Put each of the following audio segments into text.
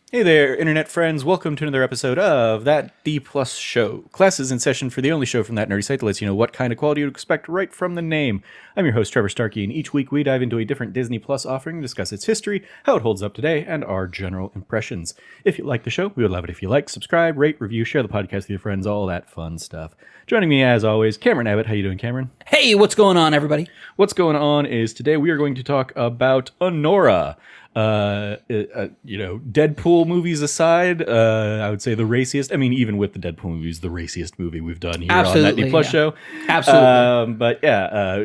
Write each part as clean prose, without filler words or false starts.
Hey there, internet friends. Welcome to another episode of That D Plus Show. Class is in session for the only show from that nerdy site that lets you know what kind of quality you'd expect right from the name. I'm your host, Trevor Starkey, and each week we dive into a different Disney Plus offering, discuss its history, how it holds up today, and our general impressions. If you like the show, we would love it if you like, subscribe, rate, review, share the podcast with your friends, all that fun stuff. Joining me, as always, Cameron Abbott. How you doing, Cameron? Hey, what's going on, everybody? What's going on is today we are going to talk about Anora. Deadpool movies aside, I would say the raciest. I mean, even with the Deadpool movies, the raciest movie we've done here on that D Plus show. Absolutely.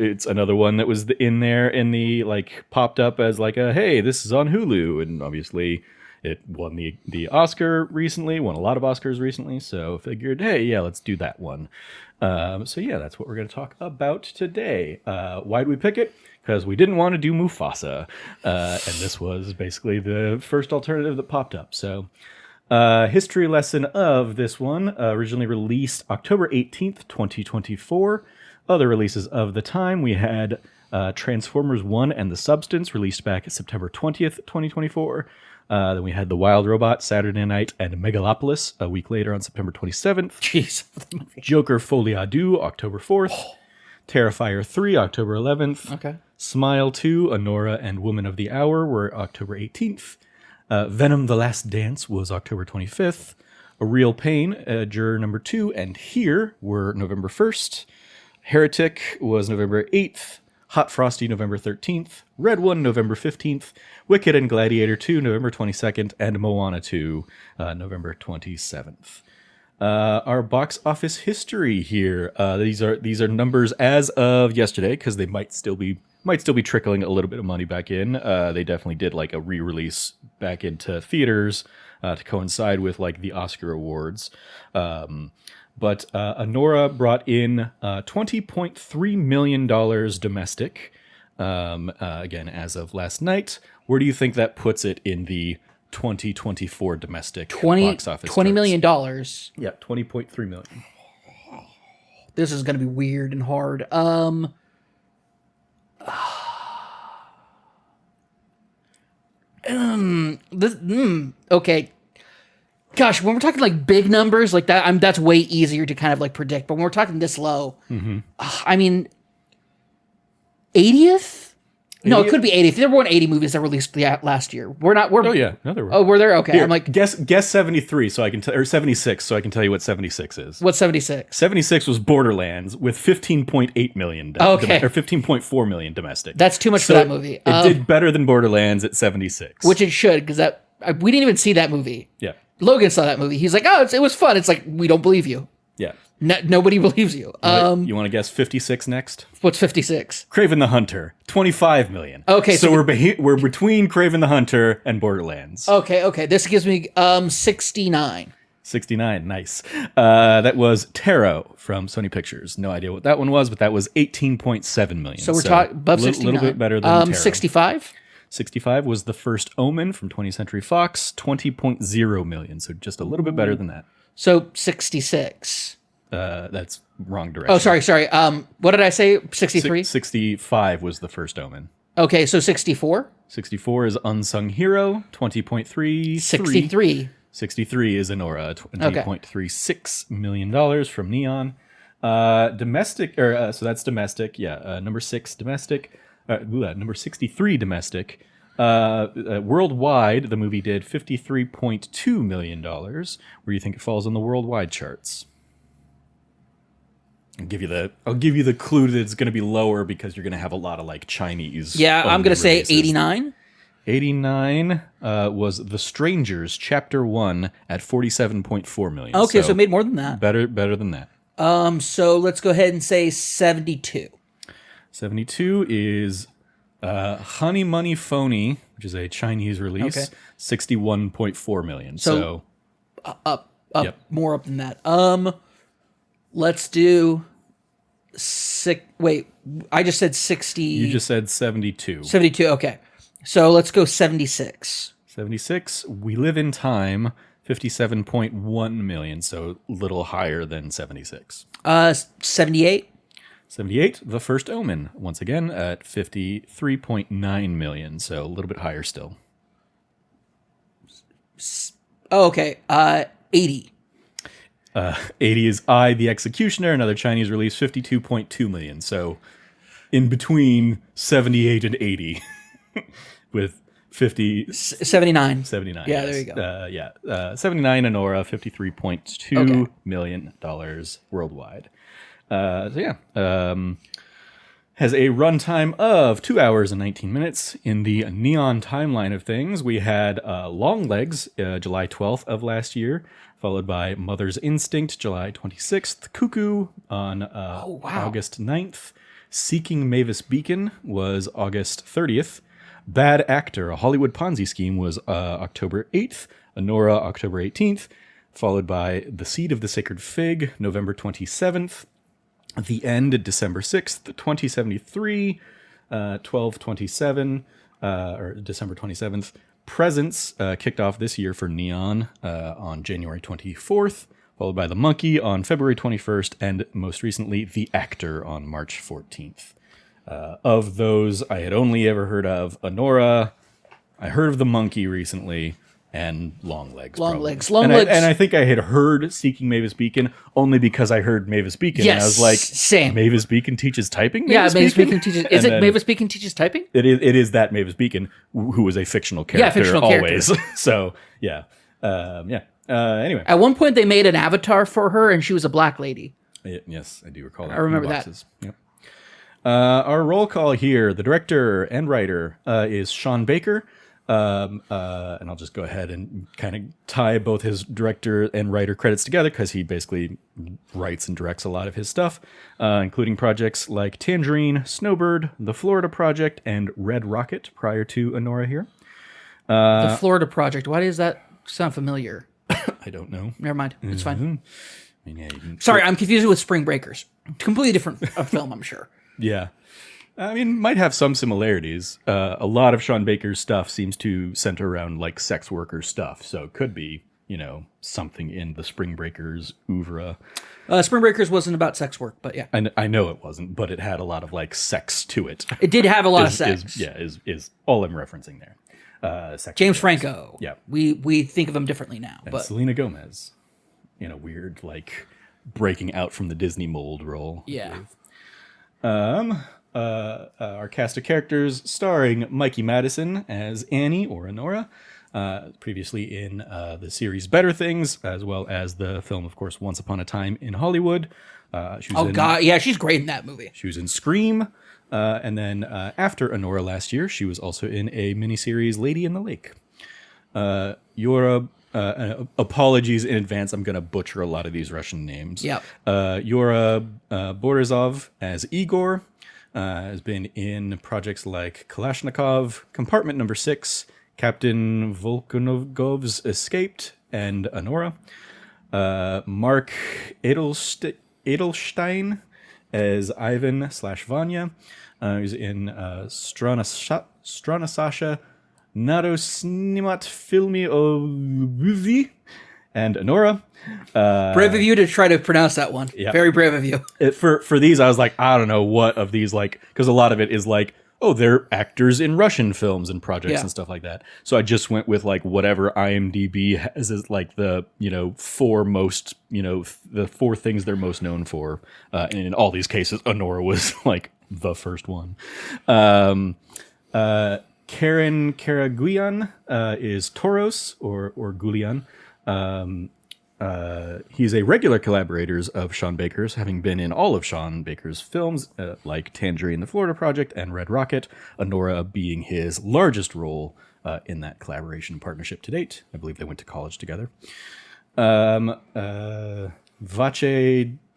It's another one that was in there in the popped up as hey, this is on Hulu, and obviously it won the Oscar recently, won a lot of Oscars recently. So figured, hey, yeah, let's do that one. That's what we're going to talk about today. Why did we pick it? Because we didn't want to do Mufasa, and this was basically the first alternative that popped up. So, history lesson of this one, originally released October 18th, 2024. Other releases of the time, we had Transformers 1 and the Substance, released back September 20th, 2024. Then we had The Wild Robot, Saturday Night, and Megalopolis a week later on September 27th. Jeez. Joker Folie à Deux, October 4th. Terrifier 3, October 11th. Okay. Smile 2, Anora, and Woman of the Hour were October 18th. Venom The Last Dance was October 25th. A Real Pain, Juror number 2, and Here were November 1st. Heretic was November 8th. Hot Frosty, November 13th. Red One, November 15th. Wicked and Gladiator 2, November 22nd. And Moana 2, November 27th. Our box office history here. These are numbers as of yesterday, because they might still be trickling a little bit of money back in. They definitely did a re-release back into theaters to coincide with the Oscar awards. But Anora brought in $20.3 million domestic. Again, as of last night. Where do you think that puts it in the 2024 domestic box office? $20 million. Yeah, $20.3 million. This is going to be weird and hard. Okay. Gosh, when we're talking big numbers like that, that's way easier to kind of predict. But when we're talking this low, I mean, 80th? No, it could be 80th. There weren't 80 movies that were released last year. We're not. Oh yeah, no, there were. Oh, were there? Okay, Here, I'm guess 73, so I can or 76, so I can tell you what 76 is. What's 76? 76 was Borderlands with 15.8 million. Okay, or 15.4 million domestic. That's too much for that movie. It did better than Borderlands at 76, which it should, because we didn't even see that movie. Yeah, Logan saw that movie. He's like, oh, it was fun. It's like, we don't believe you. Yeah. Nobody believes you. You want to guess 56 next? What's 56? Kraven the Hunter, 25 million. Okay, so we're between Kraven the Hunter and Borderlands. Okay. This gives me 69. 69, nice. That was Tarot from Sony Pictures. No idea what that one was, but that was 18.7 million. So we're talking above 69. A little bit better than Tarot. 65? 65 was The First Omen from 20th Century Fox, 20.0 million. So just a little bit better than that. So 66. That's wrong direction. Oh, sorry. What did I say? 63? 65 was The First Omen. Okay, so 64? 64 is Unsung Hero, 20.3. 63. 63 is Anora, $20.36 million from Neon. Domestic, so that's domestic. Yeah, number 6 domestic. Number 63 domestic. Worldwide, the movie did $53.2 million. Where do you think it falls on the worldwide charts? I'll give you the clue that it's going to be lower because you're going to have a lot of Chinese. Yeah, I'm going to say 89. 89 was The Strangers Chapter 1 at 47.4 million. Okay, so it made more than that. Better than that. So let's go ahead and say 72. 72 is Honey Money Phony, which is a Chinese release, okay. 61.4 million. So up, yep. More up than that. Let's do wait, I just said 60. You just said 72. 72, okay. So let's go 76. 76, We Live in Time, 57.1 million, so a little higher than 76. 78. 78, The First Omen, once again at 53.9 million, so a little bit higher still. Oh, okay. 80. 80 is I, the Executioner, another Chinese release, 52.2 million. So in between 78 and 80 with 79. 79. Yeah, yes. there you go. 79 Anora, $53.2 million worldwide. Has a runtime of 2 hours and 19 minutes. In the Neon timeline of things, we had Long Legs, July 12th of last year, followed by Mother's Instinct, July 26th, Cuckoo on August 9th, Seeking Mavis Beacon was August 30th, Bad Actor, a Hollywood Ponzi scheme, was October 8th, Anora, October 18th, followed by The Seed of the Sacred Fig, November 27th, The End, December 6th, 2073, 12/27, or December 27th. Presents kicked off this year for Neon on January 24th, followed by The Monkey on February 21st, and most recently, The Actor on March 14th. Of those, I had only ever heard of Anora. I heard of The Monkey recently, and Long Legs. Long probably. Legs. And I think I had heard Seeking Mavis Beacon only because I heard Mavis Beacon. Yes, and I was like, same. Mavis Beacon teaches typing? Mavis Beacon teaches. Is it Mavis Beacon teaches typing? It is that Mavis Beacon, who was a fictional character fictional always. character. So, yeah. Anyway. At one point, they made an avatar for her, and she was a black lady. Yes, I do recall that. I remember that. Yep. Our roll call here, the director and writer, is Sean Baker. And I'll just go ahead and kind of tie both his director and writer credits together because he basically writes and directs a lot of his stuff, including projects like Tangerine, Snowbird, The Florida Project, and Red Rocket prior to Anora here. The Florida Project. Why does that sound familiar? I don't know. Never mind. It's fine. I mean, yeah, Sorry, I'm confused with Spring Breakers. Completely different film, I'm sure. Yeah. I mean, might have some similarities. A lot of Sean Baker's stuff seems to center around like sex worker stuff, so it could be, something in the Spring Breakers oeuvre. Spring Breakers wasn't about sex work, but yeah. I know it wasn't, but it had a lot of like sex to it. It did have a lot of sex. Is all I'm referencing there. James Franco. Yeah. We think of him differently now. And but Selena Gomez in a weird like breaking out from the Disney mold role. Yeah. Our cast of characters starring Mikey Madison as Annie or Anora, previously in the series Better Things, as well as the film, of course, Once Upon a Time in Hollywood. She's great in that movie. She was in Scream, and then after Anora last year, she was also in a miniseries Lady in the Lake. Apologies in advance, I'm going to butcher a lot of these Russian names. Yep. Yura Borisov as Igor. Has been in projects like Kalashnikov, Compartment Number 6, Captain Volkanovgov's Escaped, and Anora. Mark Edelstein as Ivan/Vanya. He's in Stranasasha, Narosnimat Filmi Obuvi, and Anora. Brave of you to try to pronounce that one. Yeah. Very brave of you. For these, I was like, I don't know what of these, like, because a lot of it is like, oh, they're actors in Russian films and projects and stuff like that. So I just went with like whatever IMDb has as like the, four most, the four things they're most known for. And in all these cases, Anora was like the first one. Karen Karaguyan is Toros or Gulian. He's a regular collaborator of Sean Baker's, having been in all of Sean Baker's films, like Tangerine, The Florida Project, and Red Rocket, Anora being his largest role in that collaboration partnership to date. I believe they went to college together. Vache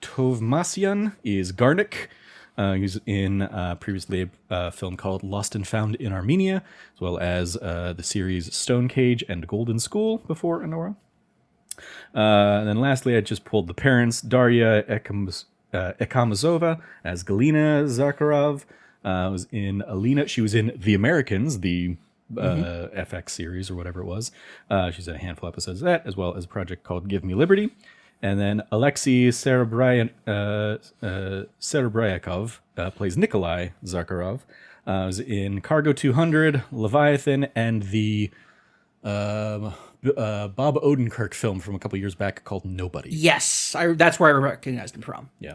Tovmasyan is Garnik. He's in previously a film called Lost and Found in Armenia, as well as the series Stone Cage and Golden School before Anora. And then lastly, I just pulled the parents, Daria Ekamazova as Galina Zakharov. Was in Alina. She was in The Americans, the FX series or whatever it was. She's in a handful of episodes of that, as well as a project called Give Me Liberty. And then Alexei Serebryakov plays Nikolai Zakharov. Was in Cargo 200, Leviathan, and the Bob Odenkirk film from a couple years back called Nobody. Yes, that's where I recognized him from. Yeah.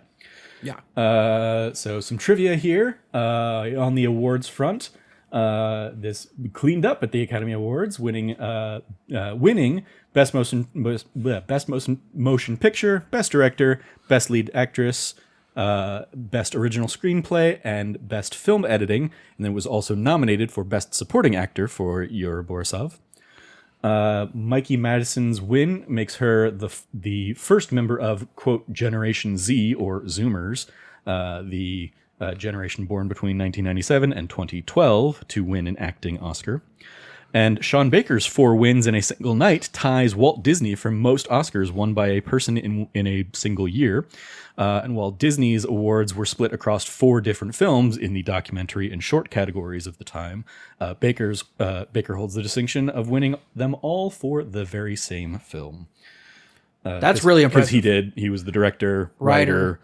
Yeah. So some trivia here on the awards front. This cleaned up at the Academy Awards, winning best motion picture, best director, best lead actress, best original screenplay, and best film editing, and then was also nominated for best supporting actor for Yuri Borisov. Mikey Madison's win makes her the first member of, quote, Generation Z, or Zoomers, the generation born between 1997 and 2012, to win an acting Oscar. And Sean Baker's 4 wins in a single night ties Walt Disney for most Oscars won by a person in a single year. And while Disney's awards were split across 4 different films in the documentary and short categories of the time, Baker holds the distinction of winning them all for the very same film. That's really impressive. Because he was the director, writer,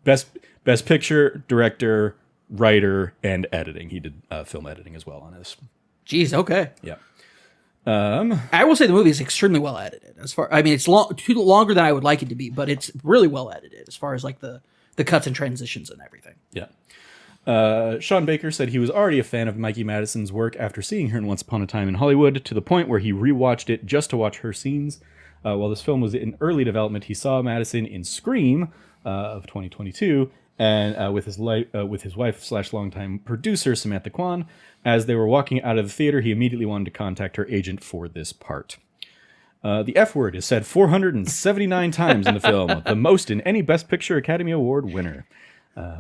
best picture, director, writer, and editing. He did film editing as well on this. Jeez, okay. Yeah. I will say the movie is extremely well edited. It's longer than I would like it to be, but it's really well edited as far as like the cuts and transitions and everything. Yeah. Sean Baker said he was already a fan of Mikey Madison's work after seeing her in Once Upon a Time in Hollywood, to the point where he rewatched it just to watch her scenes. While this film was in early development, he saw Madison in Scream of 2022, and with his wife/longtime producer Samantha Kwan. As they were walking out of the theater, he immediately wanted to contact her agent for this part. The F word is said 479 times in the film, the most in any Best Picture Academy Award winner.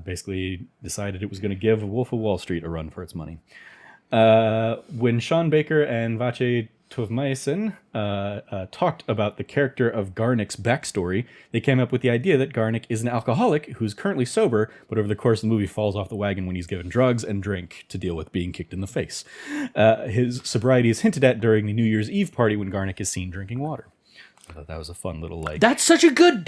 Basically decided it was going to give Wolf of Wall Street a run for its money. When Sean Baker and Vache Tovmaisen talked about the character of Garnick's backstory, they came up with the idea that Garnick is an alcoholic who's currently sober, but over the course of the movie falls off the wagon when he's given drugs and drink to deal with being kicked in the face. His sobriety is hinted at during the New Year's Eve party when Garnick is seen drinking water. I thought that was a fun little That's such a good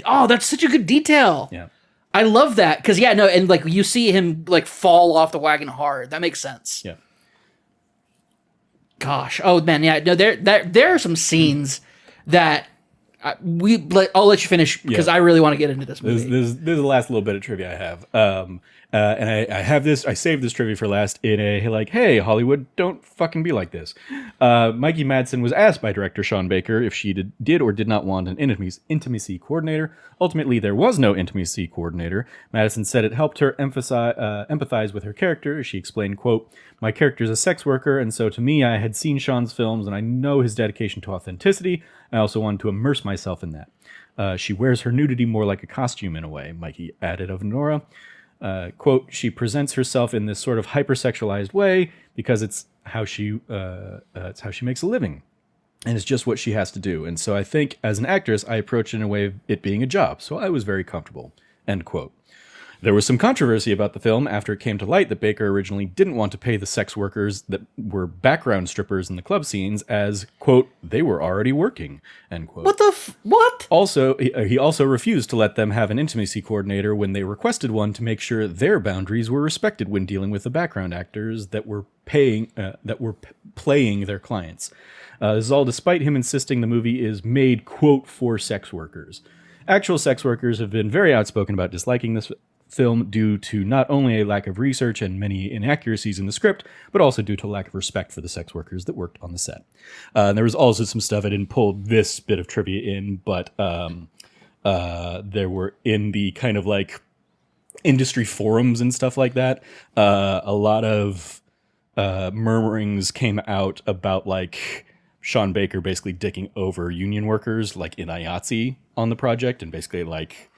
detail. Yeah. I love that because and like you see him like fall off the wagon hard. That makes sense. Yeah. Gosh, oh man, yeah. No, there are some scenes that I'll let you finish because I really want to get into this movie. This is the last little bit of trivia I have. And I have this. I saved this trivia for last in a like, hey, Hollywood, don't fucking be like this. Mikey Madsen was asked by director Sean Baker if she did or did not want an intimacy coordinator. Ultimately, there was no intimacy coordinator. Madison said it helped her empathize with her character. She explained, quote, "My character is a sex worker, and so to me, I had seen Sean's films, and I know his dedication to authenticity. I also wanted to immerse myself in that. She wears her nudity more like a costume in a way," Mikey added of Anora. Quote, "She presents herself in this sort of hypersexualized way because it's how she makes a living. And it's just what she has to do. And so I think as an actress, I approached it in a way of it being a job. So I was very comfortable," end quote. There was some controversy about the film after it came to light that Baker originally didn't want to pay the sex workers that were background strippers in the club scenes as, quote, "they were already working," end quote. What? Also, he also refused to let them have an intimacy coordinator when they requested one to make sure their boundaries were respected when dealing with the background actors that were playing their clients. This is all despite him insisting the movie is made, quote, "for sex workers." Actual sex workers have been very outspoken about disliking this film due to not only a lack of research and many inaccuracies in the script, but also due to a lack of respect for the sex workers that worked on the set. There was also some stuff, I didn't pull this bit of trivia in, but there were in the kind of like industry forums and stuff like that, a lot of murmurings came out about like Sean Baker basically dicking over union workers like in IATSE on the project and basically like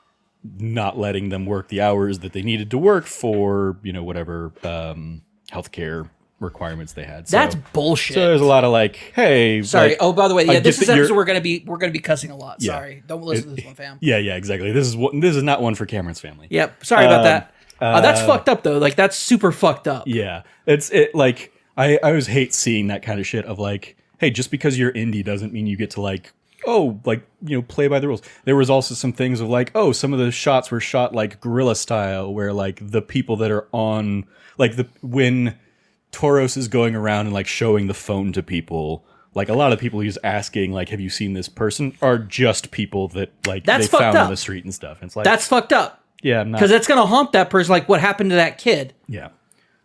not letting them work the hours that they needed to work for, you know, whatever healthcare requirements they had. So, that's bullshit. So there's a lot of like, hey, sorry. Like, oh, by the way, yeah, this is episode we're gonna be cussing a lot. Yeah. Sorry, don't listen to this one, fam. Yeah, exactly. This is not one for Cameron's family. Yep. Sorry about that. That's fucked up though. Like that's super fucked up. Yeah, it like I always hate seeing that kind of shit of like, hey, just because you're indie doesn't mean you get to like, oh, like, you know, play by the rules. There was also some things of like, oh, some of the shots were shot like guerrilla style, where like the people that are on like when Toros is going around and like showing the phone to people. Like a lot of people he's asking, like, have you seen this person? Are just people that like That's they fucked found up. on the street and stuff. And it's like That's fucked up. Yeah, I'm not. Because that's gonna haunt that person. Like, what happened to that kid? Yeah,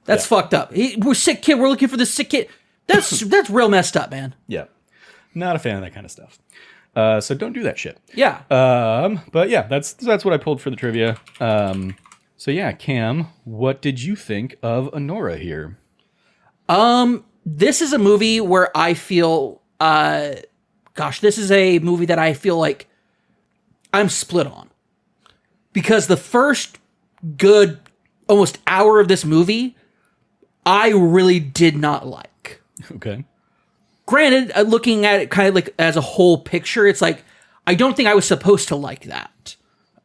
That's fucked up. We're sick kid. We're looking for this sick kid. That's real messed up, man. yeah, not a fan of that kind of stuff. So don't do that shit. Yeah. But yeah, that's what I pulled for the trivia. So yeah, Cam, what did you think of Anora here? This is a movie where I feel, this is a movie that I feel like I'm split on. Because the first good almost hour of this movie, I really did not like. Okay. Granted, looking at it kind of like as a whole picture, it's like, I don't think I was supposed to like that.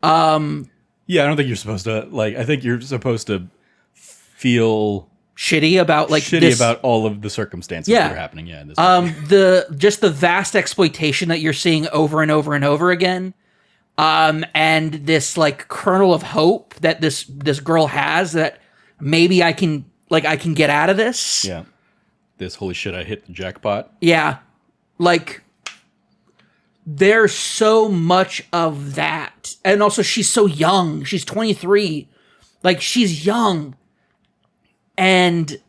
Yeah, I don't think you're supposed to, like, I think you're supposed to feel Shitty about like shitty this, about all of the circumstances that are happening. Yeah, in this movie. the vast exploitation that you're seeing over and over and over again. And this like kernel of hope that this girl has that maybe I can get out of this. Yeah. This holy shit, I hit the jackpot. Yeah. Like there's so much of that. And also she's so young. She's 23. Like she's young. And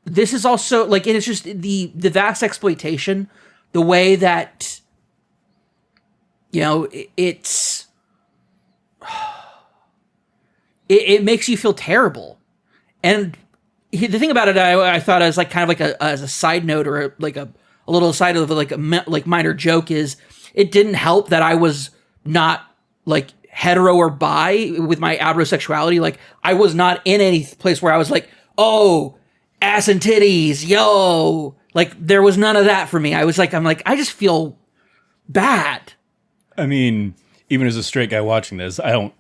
this is also like, and it's just the vast exploitation, the way that, you know, it makes you feel terrible. And the thing about it, I thought as like kind of like as a side note or a little side of like a minor joke is it didn't help that I was not like hetero or bi with my abrosexuality. Like I was not in any place where I was like, oh, ass and titties, yo. Like there was none of that for me. I'm like, I just feel bad. I mean, even as a straight guy watching this, I don't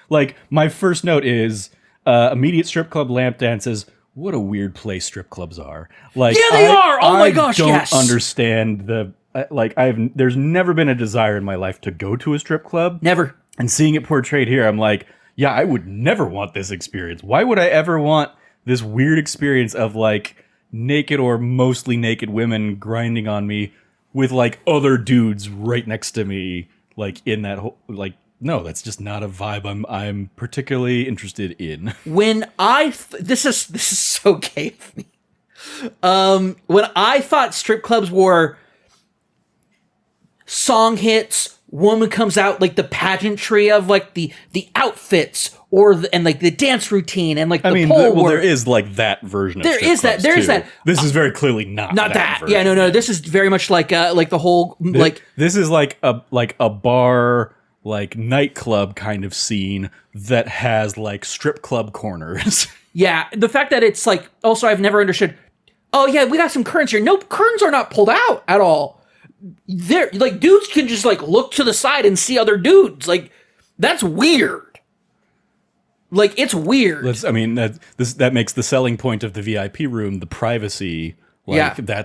like my first note is immediate strip club lamp dances. What a weird place strip clubs are. Like, yeah, they are. Oh my gosh, yes. I don't understand there's never been a desire in my life to go to a strip club. Never. And seeing it portrayed here, I'm like, yeah, I would never want this experience. Why would I ever want this weird experience of like naked or mostly naked women grinding on me with like other dudes right next to me? Like in that whole, like, no, that's just not a vibe I'm particularly interested in. When this is so gay of me. When I thought strip clubs were song hits, woman comes out, like the pageantry of like the outfits and like the dance routine and like the pole work. There is like that version of there strip is that clubs, there too. is that. This is very clearly not that version. Yeah, no, this is very much like the whole like this is like a bar, like nightclub kind of scene that has like strip club corners. Yeah, the fact that it's like also I've never understood. Oh yeah, we got some curtains here. No, curtains are not pulled out at all. They're like dudes can just like look to the side and see other dudes. Like that's weird. Like it's weird. That makes the selling point of the VIP room the privacy. Like, yeah,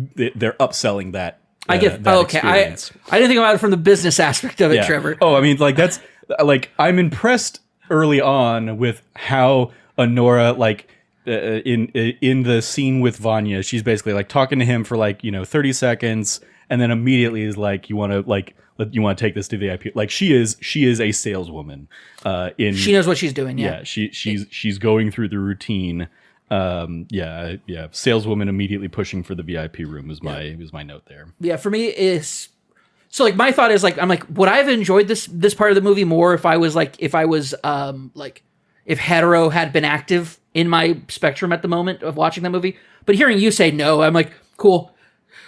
they're upselling that. I get. Okay, experience. I didn't think about it from the business aspect of it, Trevor. Oh, I mean, like that's like I'm impressed early on with how Anora like. In the scene with Vanya, she's basically like talking to him for like 30 seconds, and then immediately is like, you want to take this to VIP. Like she is a saleswoman. She knows what she's doing. Yeah, she's going through the routine. Saleswoman immediately pushing for the VIP room was my note there. Yeah, for me is so like my thought is like I'm like would I have enjoyed this part of the movie more if if hetero had been active in my spectrum at the moment of watching that movie. But hearing you say no, I'm like, cool.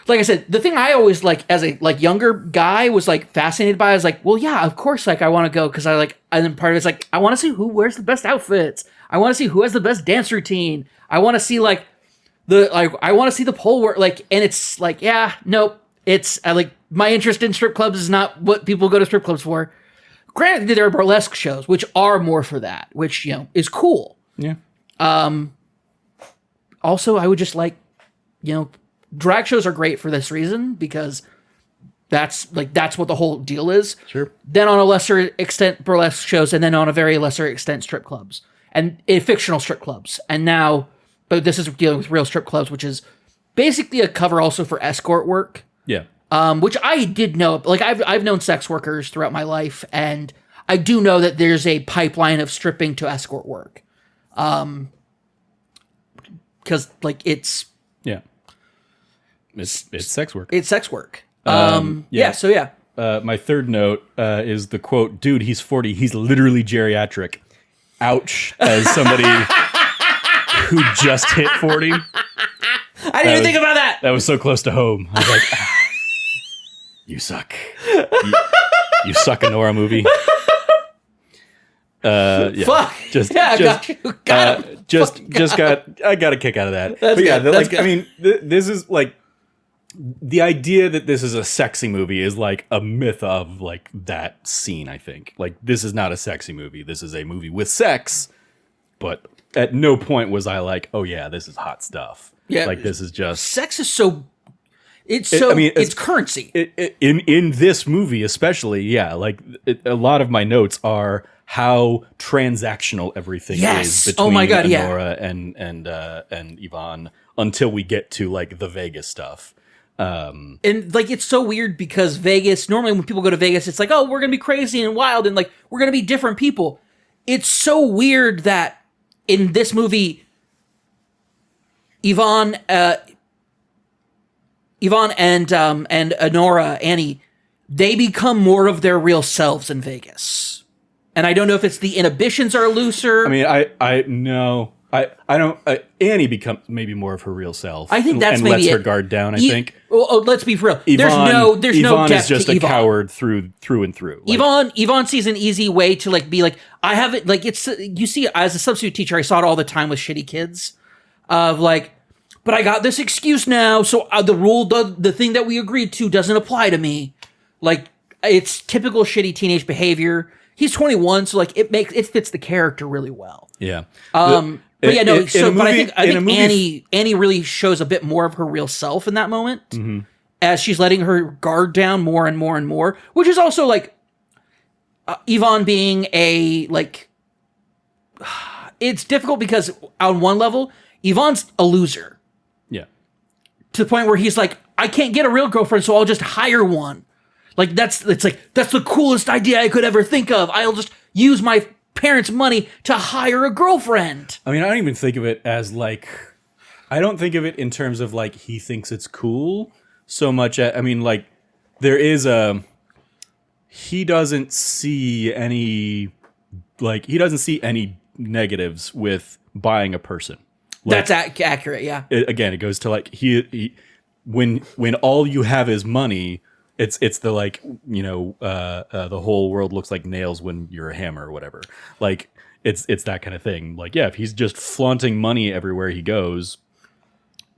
Like I said, the thing I always like as a like younger guy was like fascinated by is like, well, yeah, of course, like I want to go because I like, and then part of it's like, I want to see who wears the best outfits. I want to see who has the best dance routine. I want to see I want to see the pole work. Like, and it's like, yeah, nope. It's like my interest in strip clubs is not what people go to strip clubs for. Granted, there are burlesque shows, which are more for that, which, is cool. Yeah. Also, I would just like, drag shows are great for this reason because that's what the whole deal is. Sure. Then on a lesser extent, burlesque shows, and then on a very lesser extent, strip clubs and fictional strip clubs. And now, but this is dealing with real strip clubs, which is basically a cover also for escort work. Yeah. Which I did know. Like I've known sex workers throughout my life, and I do know that there's a pipeline of stripping to escort work. Because like it's sex work. It's sex work. Yeah. So yeah. My third note is the quote, "Dude, he's 40. He's literally geriatric." Ouch, as somebody who just hit 40. I didn't even think about that. That was so close to home. I was like, you suck. You suck, Anora movie. Yeah. Fuck. I got a kick out of that. That's but yeah, good. That's good. I mean, this is like the idea that this is a sexy movie is like a myth of like that scene. I think like this is not a sexy movie. This is a movie with sex, but at no point was I like, oh yeah, this is hot stuff. Yeah, like this is just sex is so. It's currency. In this movie, especially, yeah. Like a lot of my notes are how transactional everything is between Anora and Yvonne until we get to like the Vegas stuff. And like it's so weird because Vegas. Normally, when people go to Vegas, it's like, oh, we're gonna be crazy and wild, and like we're gonna be different people. It's so weird that in this movie, Yvonne and Anora, Annie, they become more of their real selves in Vegas. And I don't know if it's the inhibitions are looser. I mean, I don't. Annie becomes maybe more of her real self. I think that's and maybe lets her guard down. I think. Well, let's be real. Yvonne, there's no depth is just to a Yvonne. coward through and through. Like, Yvonne sees an easy way to like be like, I have it. Like it's you see as a substitute teacher, I saw it all the time with shitty kids, of like. But I got this excuse now, so the thing that we agreed to doesn't apply to me. Like, it's typical shitty teenage behavior. He's 21, so like it fits the character really well. Yeah. But I think Annie really shows a bit more of her real self in that moment, as she's letting her guard down more and more and more, which is also like Yvonne being a like. It's difficult because on one level, Yvonne's a loser. To the point where he's like, I can't get a real girlfriend, so I'll just hire one. Like that's the coolest idea I could ever think of. I'll just use my parents' money to hire a girlfriend. I mean, I don't even think of it as like, I don't think of it in terms of like he thinks it's cool so much. I mean, like there is he doesn't see any negatives with buying a person. Like, that's accurate, yeah. It goes to like he when all you have is money, it's the like the whole world looks like nails when you're a hammer or whatever. Like it's that kind of thing. Like yeah, if he's just flaunting money everywhere he goes,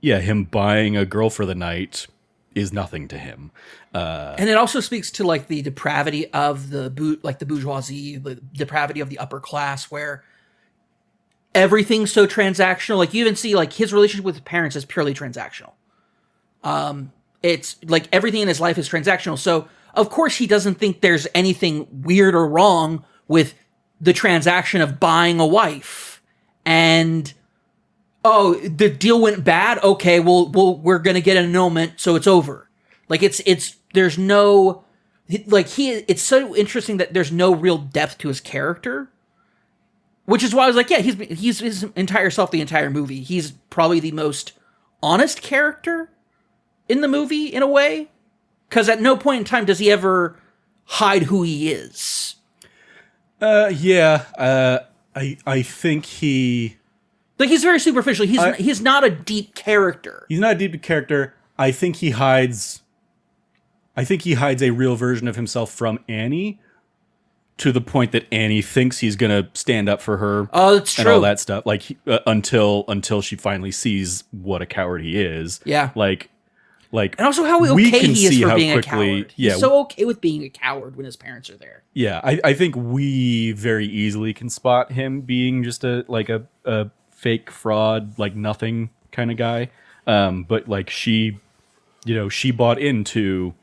yeah, him buying a girl for the night is nothing to him. And it also speaks to like the depravity of the bourgeoisie, the depravity of the upper class, where everything's so transactional. Like you even see like his relationship with his parents is purely transactional. It's like everything in his life is transactional. So of course he doesn't think there's anything weird or wrong with the transaction of buying a wife. And oh, the deal went bad. Okay, well we're gonna get an annulment, so it's over. Like there's no like it's so interesting that there's no real depth to his character. Which is why I was like, yeah, he's his entire self the entire movie. He's probably the most honest character in the movie, in a way. Because at no point in time does he ever hide who he is. I think he... Like, he's very superficial. He's not a deep character. He's not a deep character. I think he hides a real version of himself from Annie, to the point that Annie thinks he's gonna stand up for her. Oh, that's true. And all that stuff. Like until she finally sees what a coward he is. Yeah. Like, and also how okay he is for being a coward. Yeah, he's so okay with being a coward when his parents are there. Yeah, I think we very easily can spot him being just a fake fraud, like nothing kind of guy. But like she bought into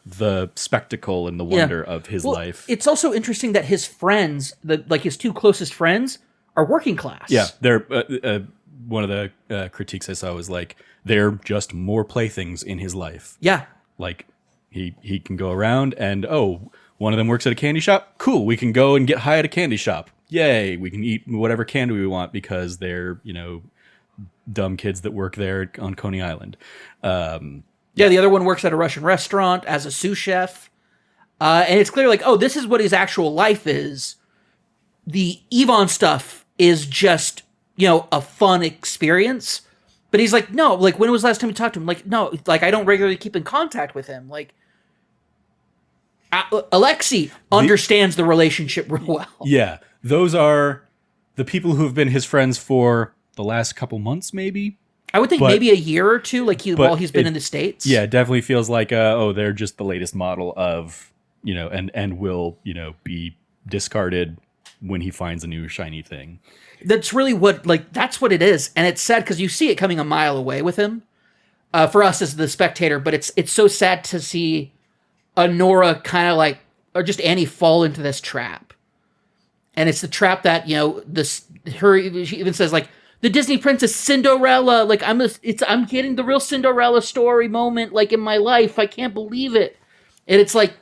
the spectacle and the wonder of his life. It's also interesting that his friends, his two closest friends, are working class. Yeah, they're one of the critiques I saw was like they're just more playthings in his life. Yeah. Like he can go around and one of them works at a candy shop. Cool, we can go and get high at a candy shop. Yay, we can eat whatever candy we want because they're dumb kids that work there on Coney Island. Yeah, the other one works at a Russian restaurant as a sous chef. And it's clear like, this is what his actual life is. The Yvonne stuff is just, a fun experience. But he's like, no, like, when was the last time you talked to him? Like, no, like, I don't regularly keep in contact with him. Like, Alexei understands the relationship real well. Yeah, those are the people who have been his friends for the last couple months, maybe. I would think maybe a year or two, like while he's been in the States. Yeah, it definitely feels like, they're just the latest model of, and will, be discarded when he finds a new shiny thing. That's really that's what it is. And it's sad because you see it coming a mile away with him for us as the spectator, but it's so sad to see Anora kind of like, or just Annie fall into this trap. And it's the trap that, she even says like, the Disney princess Cinderella, like I'm getting the real Cinderella story moment like in my life. I can't believe it. And it's like,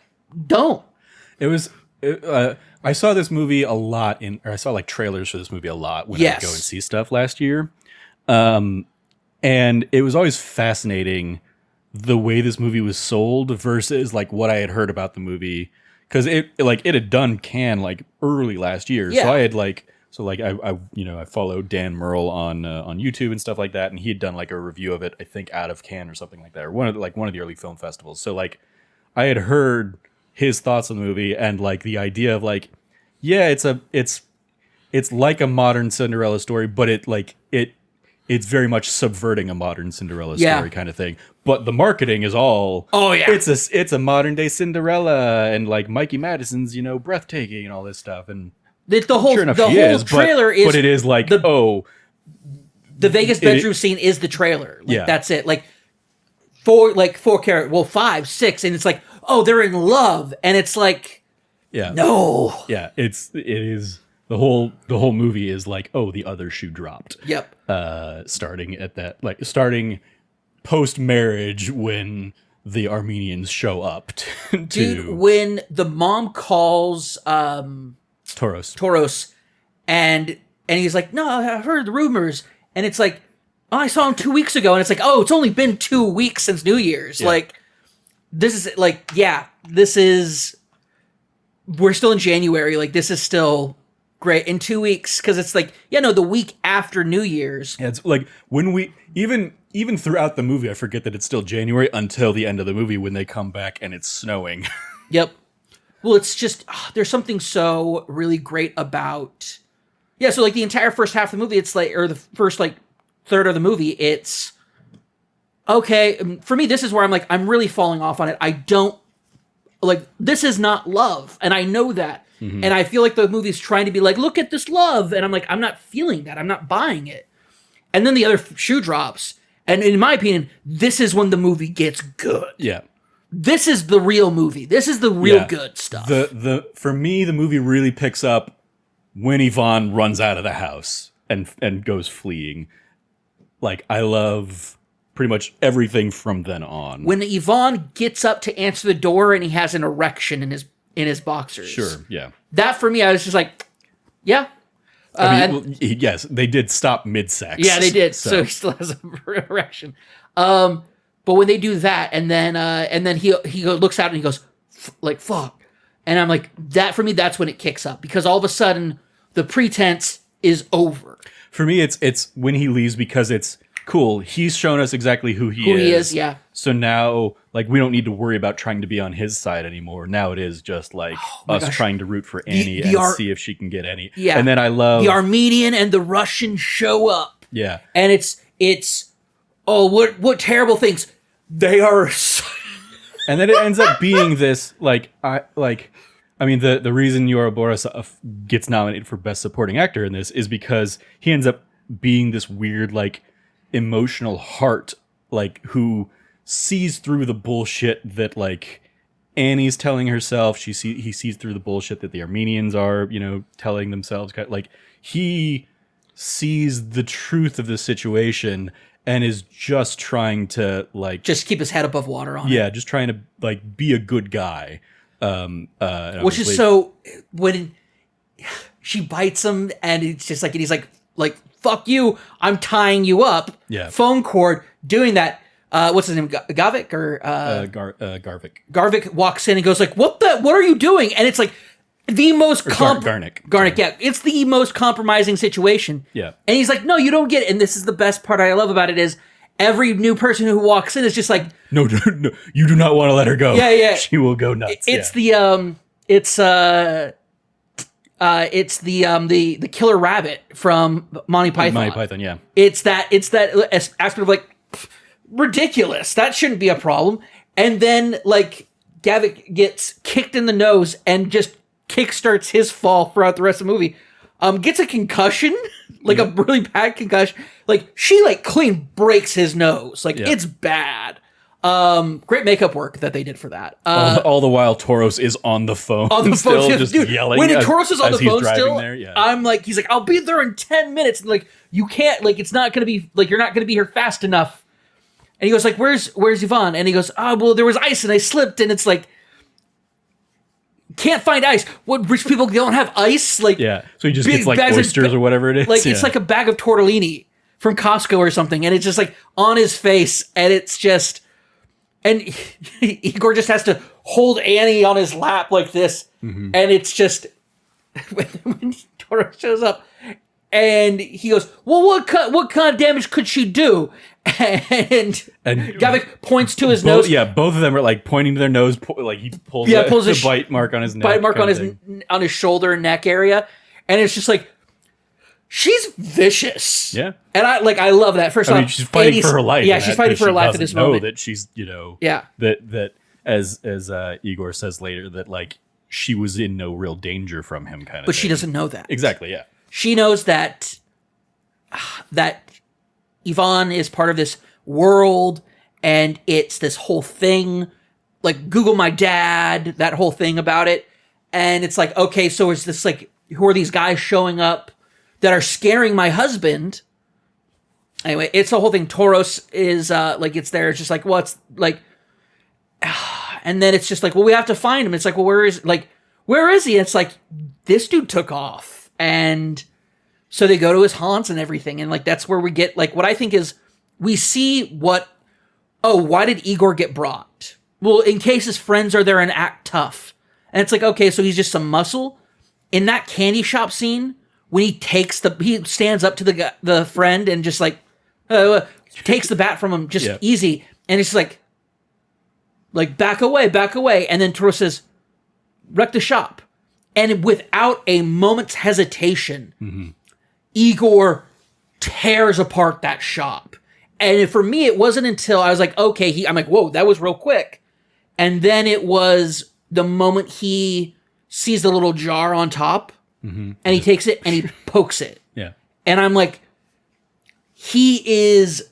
don't. I saw this movie a lot I saw like trailers for this movie a lot when I would go and see stuff last year. And it was always fascinating the way this movie was sold versus like what I had heard about the movie. Cause it had done Cannes like early last year. Yeah. So I had I followed Dan Merle on YouTube and stuff like that. And he had done like a review of it, I think out of Cannes or something like that, or one of the early film festivals. So like I had heard his thoughts on the movie and like the idea of like, yeah, it's like a modern Cinderella story, but it's very much subverting a modern Cinderella story kind of thing. But the marketing is all, it's a modern day Cinderella and like Mikey Madison's, breathtaking and all this stuff. And the whole trailer is, but it is like, the Vegas bedroom scene is the trailer. Like, that's it. Like 5, 6. And it's like, they're in love. And it's like, no. Yeah. It is the whole movie is like, the other shoe dropped. Yep. Starting post marriage when the Armenians show up Dude, when the mom calls, Toros, and he's like, no, I heard the rumors. And it's like, I saw him 2 weeks ago. And it's like, it's only been 2 weeks since New Year's. Yeah. Like, this is, we're still in January. Like, this is still great. In 2 weeks, because it's like, the week after New Year's. Yeah, it's like when we, even throughout the movie, I forget that it's still January until the end of the movie when they come back and it's snowing. Yep. Well, it's just, there's something so really great about, so like the entire first half of the movie, it's like, or the first like third of the movie, it's, okay, for me, this is where I'm like, I'm really falling off on it. I don't, like, this is not love, and I know that. Mm-hmm. And I feel like the movie's trying to be like, look at this love, and I'm like, I'm not feeling that. I'm not buying it. And then the other shoe drops, and in my opinion, this is when the movie gets good. Yeah. This is the real movie. This is the real good stuff. For me, the movie really picks up when Yvonne runs out of the house and goes fleeing. Like, I love pretty much everything from then on. When Yvonne gets up to answer the door and he has an erection in his boxers. Sure, yeah. That for me, I was just like, yeah. Yes, they did stop mid-sex. Yeah, they did. So he still has an erection. But when they do that, and then he looks out and he goes, like, fuck. And I'm like, that for me, that's when it kicks up. Because all of a sudden, the pretense is over. For me, it's when he leaves because it's cool. He's shown us exactly who he is. Yeah. So now, like, we don't need to worry about trying to be on his side anymore. Now it is just like us trying to root for Annie and see if she can get any. Yeah. And then I love the Armenian and the Russian show up. Yeah. And it's what terrible things. They are. And then it ends up being this the reason Yora Boris gets nominated for Best Supporting Actor in this is because he ends up being this weird like emotional heart who sees through the bullshit that like Annie's telling herself. He sees through the bullshit that the Armenians are telling themselves. Like he sees the truth of the situation and is just trying to like just keep his head above water on it. yeah, just trying to like be a good guy. And Which is so when she bites him and it's just like, and he's like, fuck you, I'm tying you up. Yeah. Phone cord, doing that. What's his name? Gavik or Garvik. Garvik walks in and goes like, what are you doing? And it's like the most Garnick. Garnick, yeah. It's the most compromising situation. Yeah. And he's like, no, you don't get it. And this is the best part I love about it is every new person who walks in is just like, no, you do not want to let her go. Yeah. She will go nuts. It's the killer rabbit from Monty Python. Monty Python, yeah. It's that aspect of like, ridiculous. That shouldn't be a problem. And then like Gavik gets kicked in the nose and just kickstarts his fall throughout the rest of the movie. Gets a concussion, like a really bad concussion. Like she like clean breaks his nose. Like it's bad. Great makeup work that they did for that. All the while Toros is on the phone. Still just dude, yelling. When Toros is on the phone still, there, I'm like, he's like, I'll be there in 10 minutes. And like, you can't, like, it's not gonna be like, you're not gonna be here fast enough. And he goes like, where's Yvonne? And he goes, well, there was ice and I slipped. And it's like, can't find ice. What, rich people don't have ice? Like, yeah. So he just gets like oysters or whatever it is. Like it's like a bag of tortellini from Costco or something. And it's just like on his face. And it's just, and Igor just has to hold Annie on his lap like this. Mm-hmm. And it's just, when Toro shows up and he goes, well, what kind of damage could she do? And Gavik points to his nose. Yeah, both of them are like pointing to their nose. Like he pulls the bite mark on his neck. Bite mark on his shoulder and neck area. And it's just like, she's vicious. Yeah. And I love that. First off, she's fighting for her life. Yeah, she's fighting for her life at this moment. That she's, yeah. That as Igor says later, that like she was in no real danger from him kind of But thing. she doesn't know that. Exactly, yeah. She knows that Yvonne is part of this world and it's this whole thing, like Google my dad, that whole thing about it. And it's like, okay, so is this like, who are these guys showing up that are scaring my husband? Anyway, it's the whole thing. Toros is like, it's there. It's just like, well, it's like, and then it's just like, well, we have to find him. It's like, well, where is he? It's like, this dude took off. And so they go to his haunts and everything. And like, that's where we get like, what I think is we see why did Igor get brought? Well, in case his friends are there and act tough. And it's like, okay, so he's just some muscle. In that candy shop scene, when he stands up to the friend and just like, takes the bat from him just easy. And it's like back away. And then Toro says, wreck the shop. And without a moment's hesitation, Igor tears apart that shop. And for me, it wasn't until I was like, okay, I'm like, whoa, that was real quick. And then it was the moment he sees the little jar on top and he takes it and he pokes it. Yeah. And I'm like, he is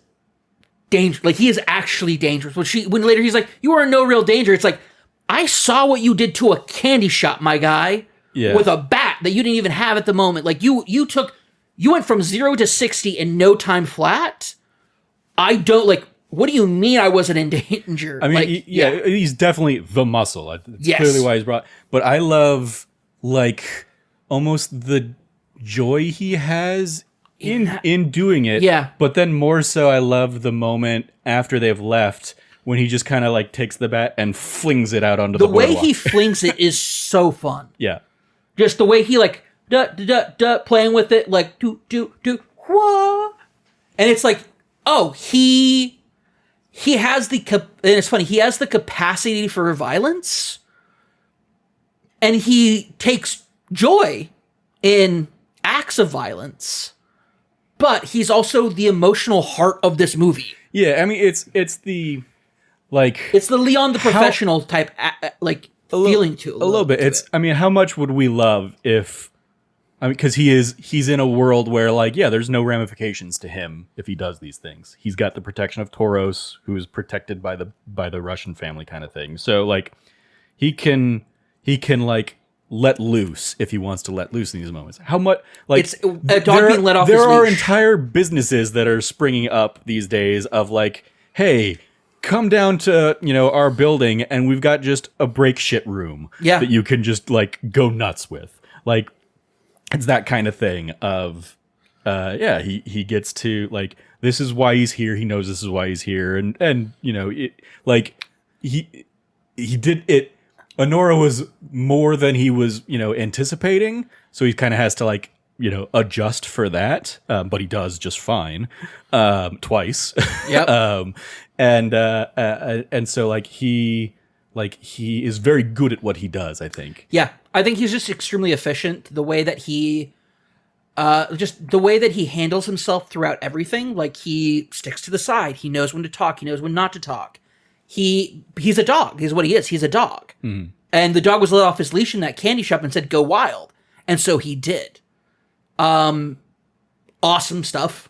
dangerous. Like, he is actually dangerous. When later he's like, you are in no real danger. It's like, I saw what you did to a candy shop, my guy, with a bat that you didn't even have at the moment. Like, you went from 0 to 60 in no time flat. I don't, like, what do you mean I wasn't in danger? I mean, like, he's definitely the muscle. It's clearly why he's brought. But I love, like, almost the joy he has in doing it. Yeah. But then more so, I love the moment after they've left when he just kind of, like, takes the bat and flings it out onto the boardwalk. The way he flings it is so fun. Yeah. Just the way he, like, playing with it, like, whoa. And it's like, oh, he has and it's funny, he has the capacity for violence, and he takes joy in acts of violence, but he's also the emotional heart of this movie. Yeah, I mean, it's the, like... It's the Leon the Professional type, like, feeling to it. A little bit. I mean, how much would we love if... I mean, because he's in a world where, like, yeah, there's no ramifications to him if he does these things. He's got the protection of Toros, who is protected by the Russian family kind of thing. So, like, he can like let loose if he wants to let loose in these moments. How much like It's a dog being let off his There are leash. entire businesses that are springing up these days of like, hey, come down to our building and we've got just a break shit room that you can just like go nuts with. Like it's that kind of thing of he gets to like, this is why he's here. He knows this is why he's here, and it like he did it. Anora was more than he was, anticipating. So he kind of has to like, adjust for that. But he does just fine, twice. Yep. And so like he is very good at what he does, I think. Yeah. I think he's just extremely efficient. The way that he handles himself throughout everything. Like he sticks to the side. He knows when to talk. He knows when not to talk. He's a dog, is what he is. He's a dog. Mm. And the dog was let off his leash in that candy shop and said, go wild. And so he did. Awesome stuff.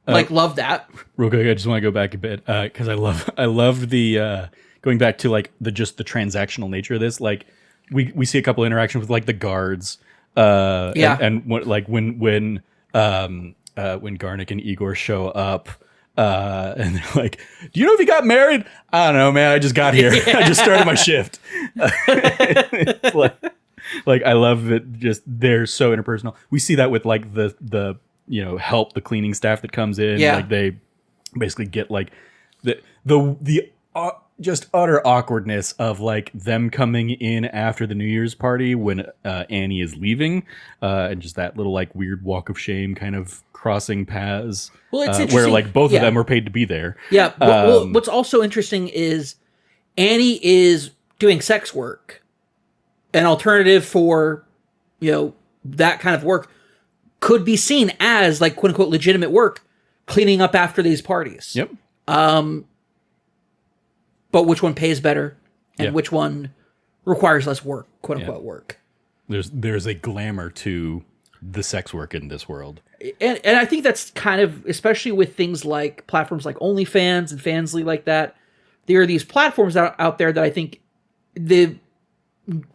Love that. Real quick, I just want to go back a bit because I love the going back to like the transactional nature of this. Like we see a couple interactions with like the guards. And what, like when Garnick and Igor show up. And they're like, do you know if he got married? I don't know, man. I just got here. I just started my shift. like I love it. Just they're so interpersonal. We see that with like the help, the cleaning staff that comes in. Yeah. Like they basically get like the just utter awkwardness of like them coming in after the New Year's party when Annie is leaving, and just that little like weird walk of shame kind of crossing paths. Well, it's where like both of them were paid to be there. Yeah. Well, what's also interesting is Annie is doing sex work. An alternative for that kind of work could be seen as like quote unquote legitimate work, cleaning up after these parties. Yep. But which one pays better and which one requires less work, quote unquote work. There's a glamour to the sex work in this world. And I think that's kind of, especially with things like platforms like OnlyFans and Fansly like that, there are these platforms out there that I think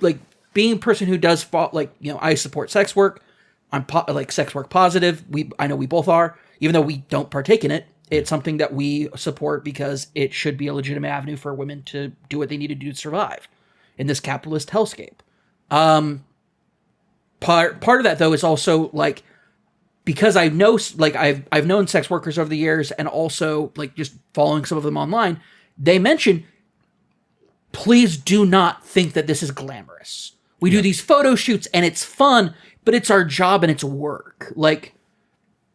like being a person who does I support sex work. I'm like sex work positive. I know we both are, even though we don't partake in it. It's something that we support because it should be a legitimate avenue for women to do what they need to do to survive in this capitalist hellscape. Part of that though is also like, because I know, like I've known sex workers over the years, and also like just following some of them online, they mention, please do not think that this is glamorous. We do these photo shoots and it's fun, but it's our job and it's work. Like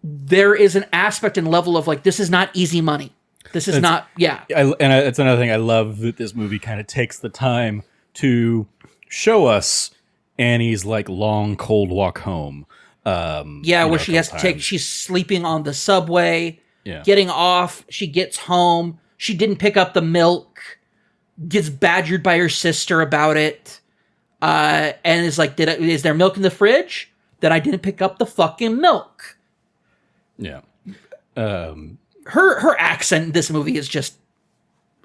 there is an aspect and level of like, this is not easy money. This is not, it's another thing I love that this movie kind of takes the time to show us Annie's like long cold walk home. Where she has to she's sleeping on the subway, getting off, she gets home, she didn't pick up the milk, gets badgered by her sister about it, and is like, is there milk in the fridge? Then I didn't pick up the fucking milk. Yeah. Her accent in this movie is just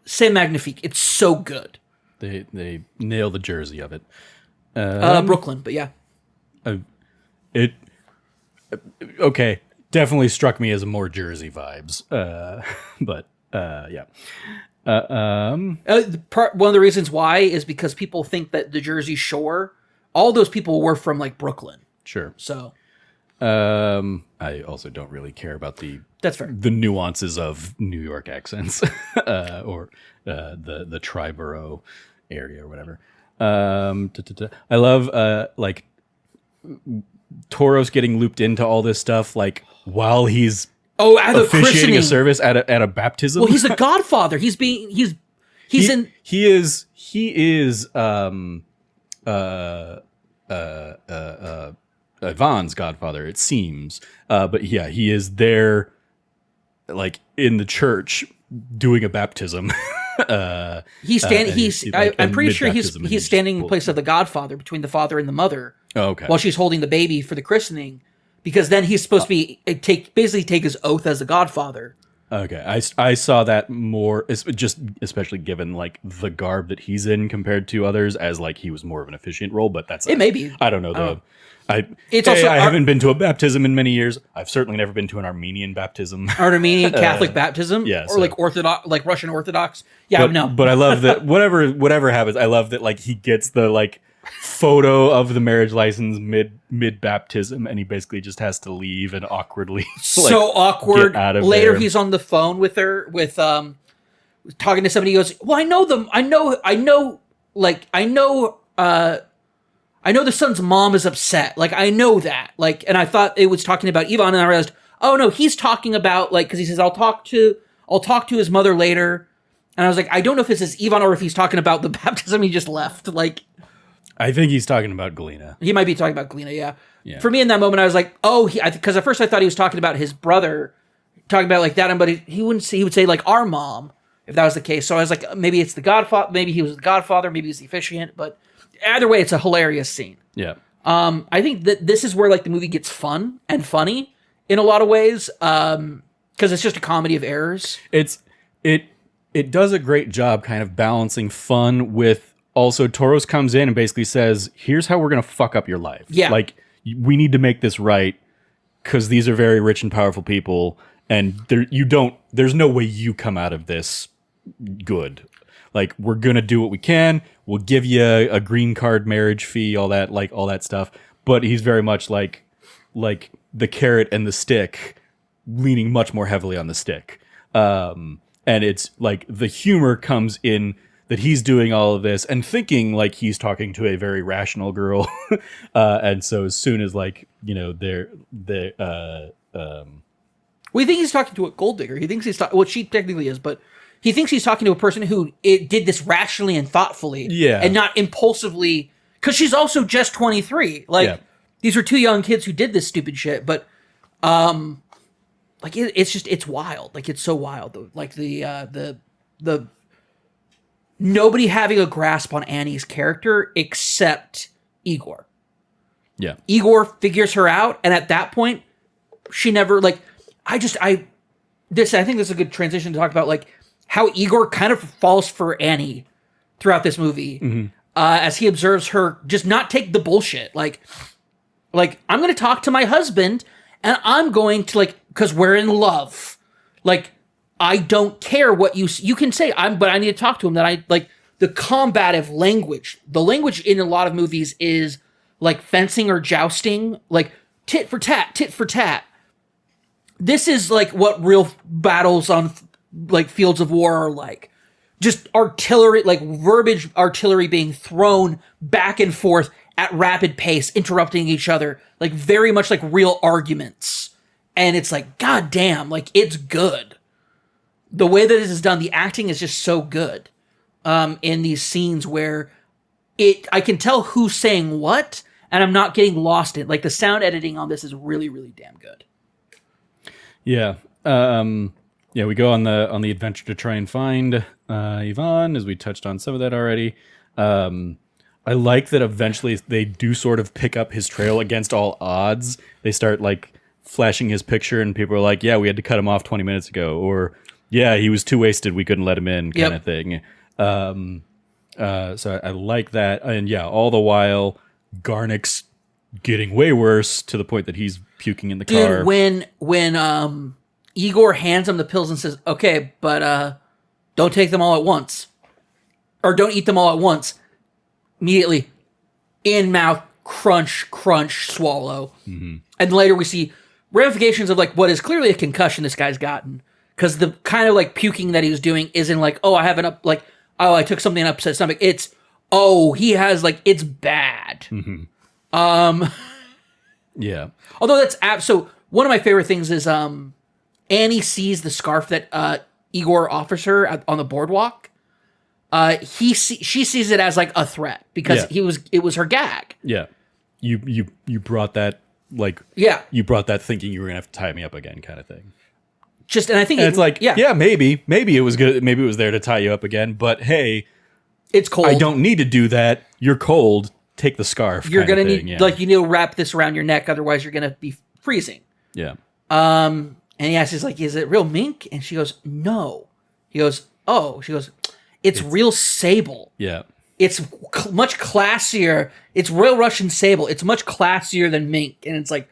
c'est magnifique. It's so good. They nail the Jersey of it. Brooklyn, but yeah. It okay, definitely struck me as more Jersey vibes. But yeah. One of the reasons why is because people think that the Jersey Shore, all those people were from like Brooklyn. Sure. So I also don't really care about that's fair. The nuances of New York accents or the Triborough area or whatever. I love like Toros getting looped into all this stuff like while he's at the officiating christening. A service at a baptism. Well, he's the Godfather. He is Ivan's godfather, it seems. But yeah, he is there like in the church doing a baptism. I'm pretty sure he's standing in place of the Godfather between the father and the mother. Oh, okay. While she's holding the baby for the christening, because then he's supposed to be basically take his oath as the Godfather. Okay, I saw that more, just especially given like the garb that he's in compared to others, as like he was more of an efficient role. But that's It may be. I don't know. It's also I haven't been to a baptism in many years. I've certainly never been to an Armenian baptism. Armenian Catholic baptism, yeah, or like Orthodox, like Russian Orthodox. Yeah, no. But I love that whatever happens. I love that like he gets the like photo of the marriage license mid baptism, and he basically just has to leave and awkwardly So awkward. get out of Later, there. he's on the phone with her, talking to somebody. He goes, "Well, I know them. I know. I know the son's mom is upset. Like, I know that. Like, and I thought it was talking about Ivan, and I realized, oh no, he's talking about like because he says, I'll talk to his mother later." And I was like, I don't know if this is Ivan or if he's talking about the baptism he just left. Like, I think he's talking about Galena. he might be talking about Galena, yeah. Yeah. For me in that moment, I was like, oh, because at first I thought he was talking about his brother, talking about like that, but he wouldn't say, he would say like our mom, if that was the case. So I was like, maybe it's the Godfather, maybe he was the Godfather, maybe he's the officiant, but either way, it's a hilarious scene. Yeah. I think that this is where like the movie gets fun and funny in a lot of ways, because it's just a comedy of errors. It does a great job kind of balancing fun with also Toros comes in and basically says, here's how we're going to fuck up your life. Yeah. Like, we need to make this right because these are very rich and powerful people, and there's no way you come out of this good. Like, we're going to do what we can. We'll give you a green card marriage fee, all that stuff. But he's very much like the carrot and the stick, leaning much more heavily on the stick. And it's like the humor comes in that he's doing all of this and thinking like he's talking to a very rational girl. And so as soon as like, you know, We think he's talking to a gold digger. He thinks he's well, she technically is, but he thinks he's talking to a person who did this rationally and thoughtfully, Yeah. and not impulsively. Because she's also just 23. Like, Yeah. these were two young kids who did this stupid shit. But, like it's wild. Like, it's so wild. Though. Like the nobody having a grasp on Annie's character except Igor. yeah. Igor figures her out, and at that point, she never like. I think this is a good transition to talk about like how Igor kind of falls for Annie throughout this movie, as he observes her just not take the bullshit. Like I'm going to talk to my husband, and I'm going to like because we're in love. Like I don't care what you can say. But I need to talk to him. That I like the combative language. The language in a lot of movies is like fencing or jousting, like tit for tat, tit for tat. This is like what real battles on like fields of war are like. Just artillery, like verbiage artillery being thrown back and forth at rapid pace, interrupting each other, like very much like real arguments. And it's like, God damn, like it's good. The way that this is done, the acting is just so good in these scenes where I can tell who's saying what, and I'm not getting lost in it. Like the sound editing on this is really, really damn good. Yeah. We go on the adventure to try and find Ivan, as we touched on some of that already. I like that eventually they do sort of pick up his trail against all odds. They start like flashing his picture, and people are like, yeah, we had to cut him off 20 minutes ago, or yeah, he was too wasted, we couldn't let him in, kind of thing. So I like that. And yeah, all the while Garnick's getting way worse to the point that he's puking in the car. Dude, when Igor hands him the pills and says, okay, but don't take them all at once. Or don't eat them all at once. Immediately, in mouth, crunch, crunch, swallow. Mm-hmm. And later we see ramifications of like what is clearly a concussion this guy's gotten. Because the kind of like puking that he was doing isn't like, oh, I took something in upset stomach. It's, oh, he has like, it's bad. Mm-hmm. Yeah. Although so one of my favorite things is Annie sees the scarf that Igor offers her on the boardwalk. She sees it as like a threat because it was her gag. Yeah. You brought that like you brought that thinking you were gonna have to tie me up again kind of thing. And I think it's like maybe it was good, maybe it was there to tie you up again, but hey, it's cold. I don't need to do that. You're cold. Take the scarf. You're gonna need like you need to wrap this around your neck, otherwise you're gonna be freezing. Yeah. And he asks, he's like, is it real mink? And she goes, no. He goes, oh. She goes, it's real sable. Yeah. It's much classier. It's real Russian sable. It's much classier than mink. And it's like,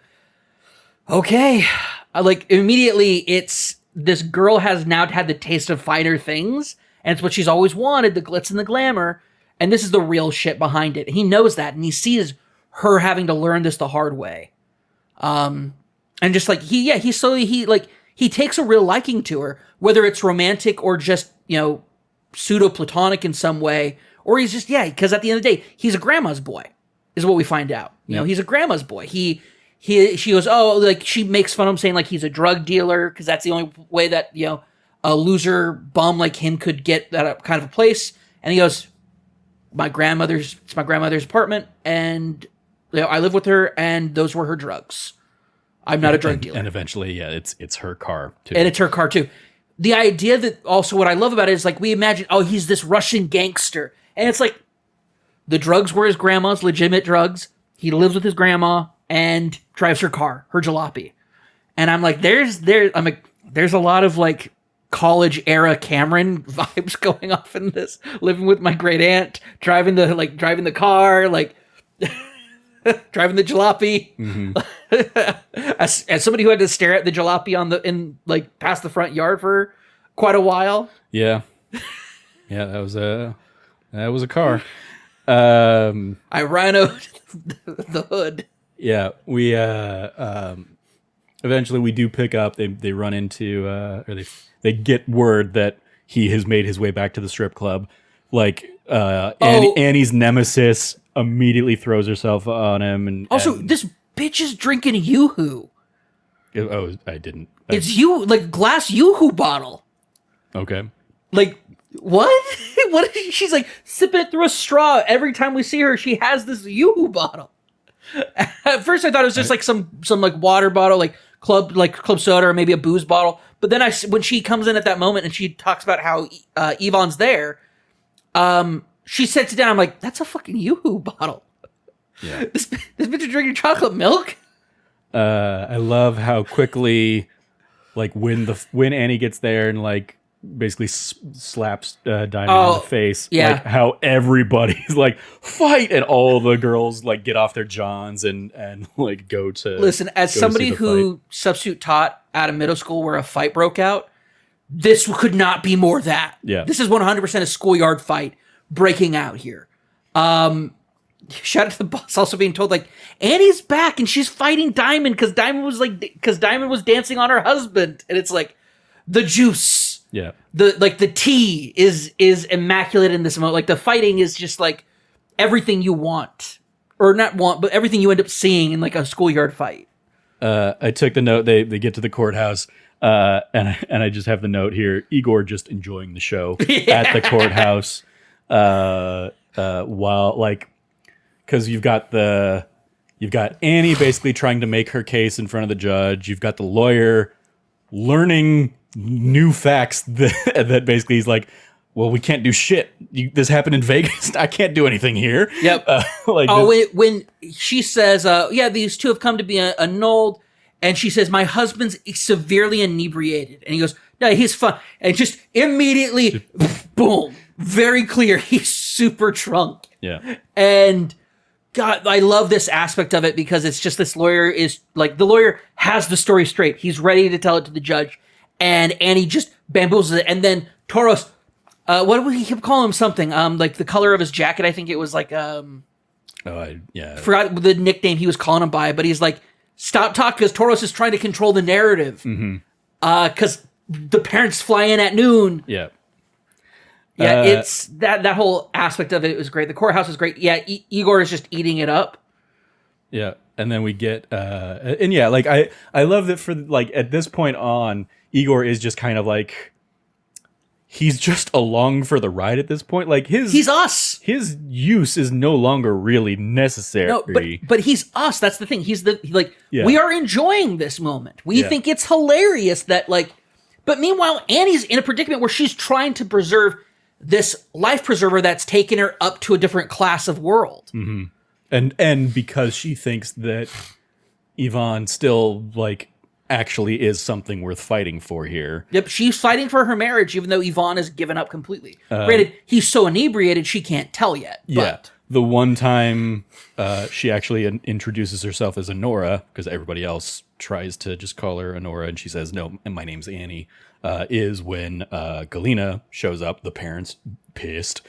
okay. Like, immediately, it's this girl has now had the taste of finer things. And it's what she's always wanted, the glitz and the glamour. And this is the real shit behind it. He knows that. And he sees her having to learn this the hard way. And just like he slowly he takes a real liking to her, whether it's romantic or just, pseudo platonic in some way, or he's just because at the end of the day, he's a grandma's boy, is what we find out. He's a grandma's boy. She goes, oh, like she makes fun of him saying like he's a drug dealer because that's the only way that a loser bum like him could get that kind of a place. And he goes, it's my grandmother's apartment, and I live with her, and those were her drugs. I'm not a drug dealer. And eventually, it's her car, too. And it's her car, too. The idea that also what I love about it is, like, we imagine, oh, he's this Russian gangster. And it's like, the drugs were his grandma's, legitimate drugs. He lives with his grandma and drives her car, her jalopy. And I'm like, there's a lot of, like, college-era Cameron vibes going off in this. Living with my great aunt, driving the car, like... driving the jalopy. Mm-hmm. as somebody who had to stare at the jalopy past the front yard for quite a while. Yeah, that was a car. I rhinoed the hood. Yeah, we eventually we do pick up. They run into or they get word that he has made his way back to the strip club. Like Annie's nemesis immediately throws herself on him, and this bitch is drinking Yoo-hoo. Oh, I didn't. It's glass Yoo-hoo bottle. Okay. Like what? What? She's like sipping it through a straw every time we see her. She has this Yoo-hoo bottle. At first, I thought it was just like some like water bottle, like club soda, or maybe a booze bottle. But then when she comes in at that moment and she talks about how Yvonne's there, she sets it down. I'm like, that's a fucking Yoo-hoo bottle. Yeah. This bitch is drinking chocolate milk. I love how quickly, like when Annie gets there and like basically slaps Diamond in the face. Yeah. Like how everybody's like fight, and all the girls like get off their johns and like go to. Listen, as somebody who substitute taught at a middle school where a fight broke out, this could not be more that. Yeah. This is 100% a schoolyard fight breaking out here. Shout out to the boss also being told like Annie's back and she's fighting Diamond because Diamond was dancing on her husband, and it's like the juice. Yeah. The tea is immaculate in this moment. Like the fighting is just like everything you want, or not want, but everything you end up seeing in like a schoolyard fight. I took the note. They get to the courthouse. And I just have the note here. Igor just enjoying the show at the courthouse. While like, because you've got Annie basically trying to make her case in front of the judge. You've got the lawyer learning new facts that basically he's like, well, we can't do shit. This happened in Vegas. I can't do anything here. Yep. When she says, these two have come to be annulled. And she says, my husband's severely inebriated. And he goes, no, he's fine. And just immediately, boom, very clear. He's super drunk. Yeah. And God, I love this aspect of it because it's just this lawyer is like, the lawyer has the story straight. He's ready to tell it to the judge. And Annie just bamboozles it. And then Toros, what did he keep calling him something? Like the color of his jacket, I think it was like, forgot the nickname he was calling him by, but he's like, stop talking, because Toros is trying to control the narrative. Because the parents fly in at noon. Yeah. Yeah, it's that whole aspect of it was great. The courthouse is great. Yeah, Igor is just eating it up. Yeah, and then we get and yeah, like I love that for like at this point on, Igor is just kind of like he's just along for the ride at this point. Like he's us. His use is no longer really necessary. No, but he's us. That's the thing. He's we are enjoying this moment. We think it's hilarious that like, but meanwhile Annie's in a predicament where she's trying to preserve this life preserver that's taken her up to a different class of world. Mm-hmm. And because she thinks that Yvonne still like actually is something worth fighting for here. Yep, she's fighting for her marriage, even though Yvonne has given up completely. Granted, he's so inebriated she can't tell yet. Yeah. The one time she actually introduces herself as Anora, because everybody else tries to just call her Anora, and she says, no, and my name's Annie, is when Galena shows up, the parents pissed.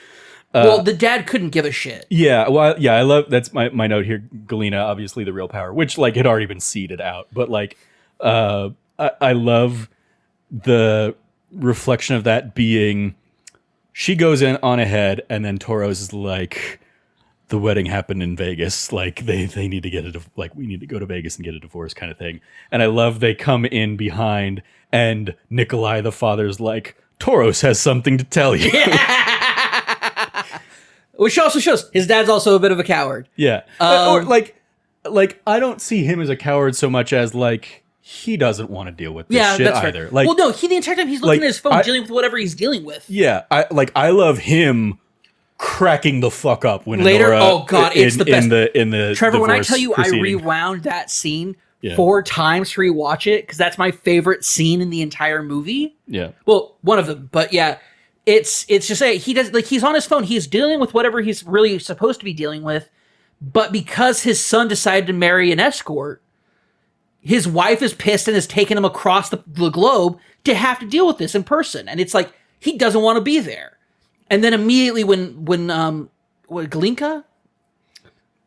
Well, the dad couldn't give a shit. Yeah, well, yeah, I love, that's my note here, Galena, obviously the real power, which, like, had already been seeded out, but, like, I love the reflection of that being, she goes in on ahead, and then Toros is like, the wedding happened in Vegas, like, they need to get it, like, we need to go to Vegas and get a divorce kind of thing. And I love they come in behind, and Nikolai, the father's like, Toros has something to tell you. Which also shows his dad's also a bit of a coward. Yeah. Or like I don't see him as a coward so much as like he doesn't want to deal with this shit that's either. Right. Like, well, no, the entire time he's looking at his phone, dealing with whatever he's dealing with. Yeah, I love him cracking the fuck up when later. Anora, oh god, it's the best. In the Trevor, when I tell you proceeding. I rewound that scene 4 times to rewatch it because that's my favorite scene in the entire movie. Yeah. Well, one of them, but yeah. It's just he does, like, he's on his phone. He's dealing with whatever he's really supposed to be dealing with. But because his son decided to marry an escort, his wife is pissed and has taken him across the globe to have to deal with this in person. And it's like, he doesn't want to be there. And then immediately when Galinka?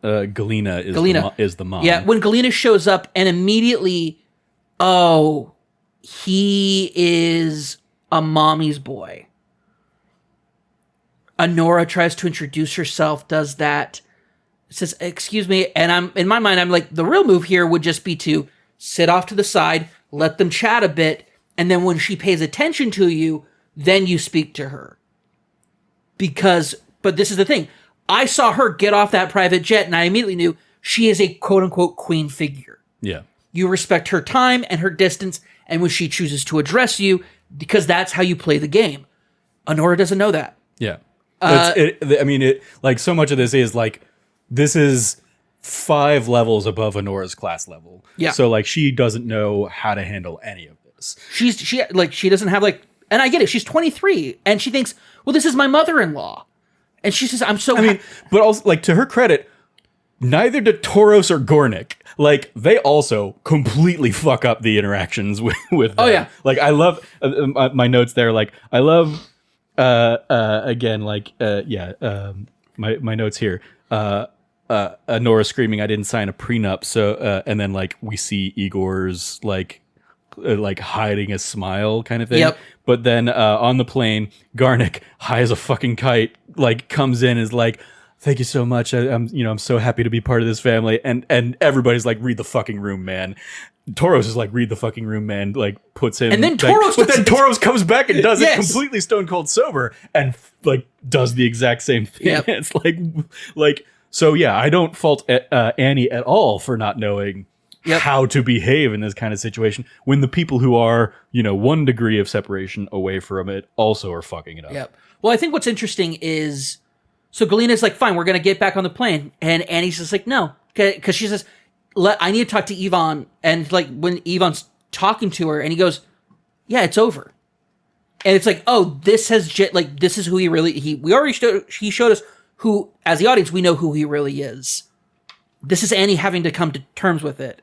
Galena is the mom. Yeah, when Galena shows up and immediately, he is a mommy's boy. Anora tries to introduce herself, does that, says, excuse me, and I'm in my mind, I'm like, the real move here would just be to sit off to the side, let them chat a bit, and then when she pays attention to you, then you speak to her. But this is the thing, I saw her get off that private jet, and I immediately knew she is a quote-unquote queen figure. Yeah. You respect her time and her distance, and when she chooses to address you, because that's how you play the game. Anora doesn't know that. Yeah. Like, so much of this is like, this is 5 levels above Anora's class level. Yeah. So like, she doesn't know how to handle any of this. She doesn't have like, and I get it. She's 23 and she thinks, well, this is my mother-in-law. And she says, but also, like, to her credit, neither did Toros or Gornick. Like, they also completely fuck up the interactions with them. Oh yeah. Like, I love my notes there. Like, I love, again, like, my notes here. Anora screaming, I didn't sign a prenup. So, and then like we see Igor's like hiding a smile kind of thing. Yep. But then, on the plane, Garnick, high as a fucking kite, like comes in and is like, thank you so much. I'm so happy to be part of this family. And everybody's like, read the fucking room, man. Toros is like, read the fucking room, man. Like, puts him. And then Toros comes back and does Yes. it completely stone cold sober and like does the exact same thing. Yep. It's like, so yeah, I don't fault Annie at all for not knowing how to behave in this kind of situation when the people who are, 1 degree of separation away from it also are fucking it up. Yep. Well, I think what's interesting is, so Galena's like, fine, we're going to get back on the plane. And Annie's just like, no. Because she says, I need to talk to Yvonne. And like when Yvonne's talking to her and he goes, yeah, it's over. And it's like, oh, this is who he showed us who, as the audience, we know who he really is. This is Annie having to come to terms with it.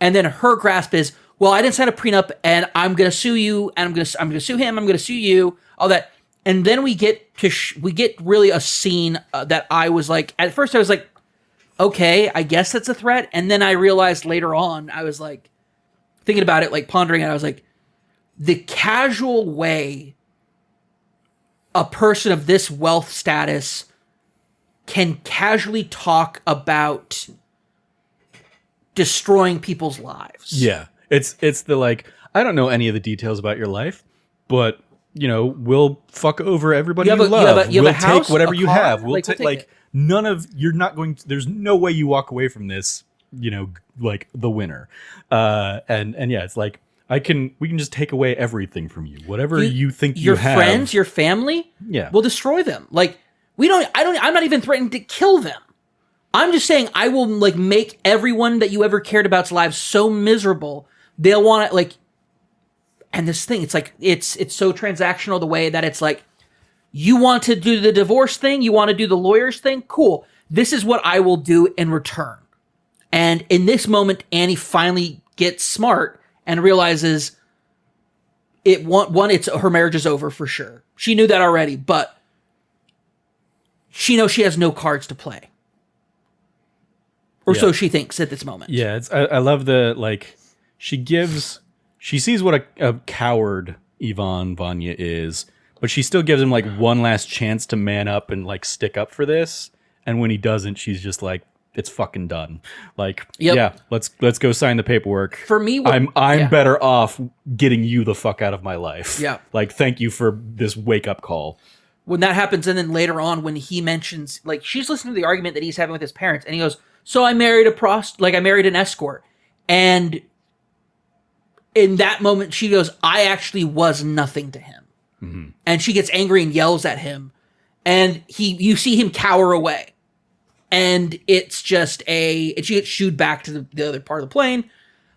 And then her grasp is, well, I didn't sign a prenup and I'm going to sue you and I'm going to sue him. I'm going to sue you, all that. And then we get really a scene that I was like, at first I was like, okay, I guess that's a threat. And then I realized later on, I was like, thinking about it, like pondering it, I was like, the casual way a person of this wealth status can casually talk about destroying people's lives. Yeah. It's the like, I don't know any of the details about your life, but we'll fuck over everybody you love. You have we'll a house, take whatever a you car? have. We'll we'll take it. none of, you're not going to, there's no way you walk away from this, like the winner. And yeah, it's like, we can just take away everything from you. Whatever you think you have. Your friends, your family, we'll destroy them. Like, I'm not even threatening to kill them. I'm just saying I will like make everyone that you ever cared about's lives so miserable they'll want to like, and this thing, it's like, it's so transactional the way that it's like, you want to do the divorce thing, you want to do the lawyers thing, cool. This is what I will do in return. And in this moment, Annie finally gets smart and realizes it's her marriage is over for sure. She knew that already, but she knows she has no cards to play. Or so she thinks at this moment. Yeah, I love the, like, she sees what a coward Ivan Vanya is, but she still gives him, like, one last chance to man up and, like, stick up for this. And when he doesn't, she's just like, it's fucking done. Like, yeah, let's go sign the paperwork. For me, I'm better off getting you the fuck out of my life. Yeah. Like, thank you for this wake-up call. When that happens, and then later on when he mentions, like, she's listening to the argument that he's having with his parents, and he goes, so I married I married an escort. And in that moment, she goes, I actually was nothing to him. Mm-hmm. And she gets angry and yells at him. And you see him cower away. And it's just and she gets shooed back to the other part of the plane.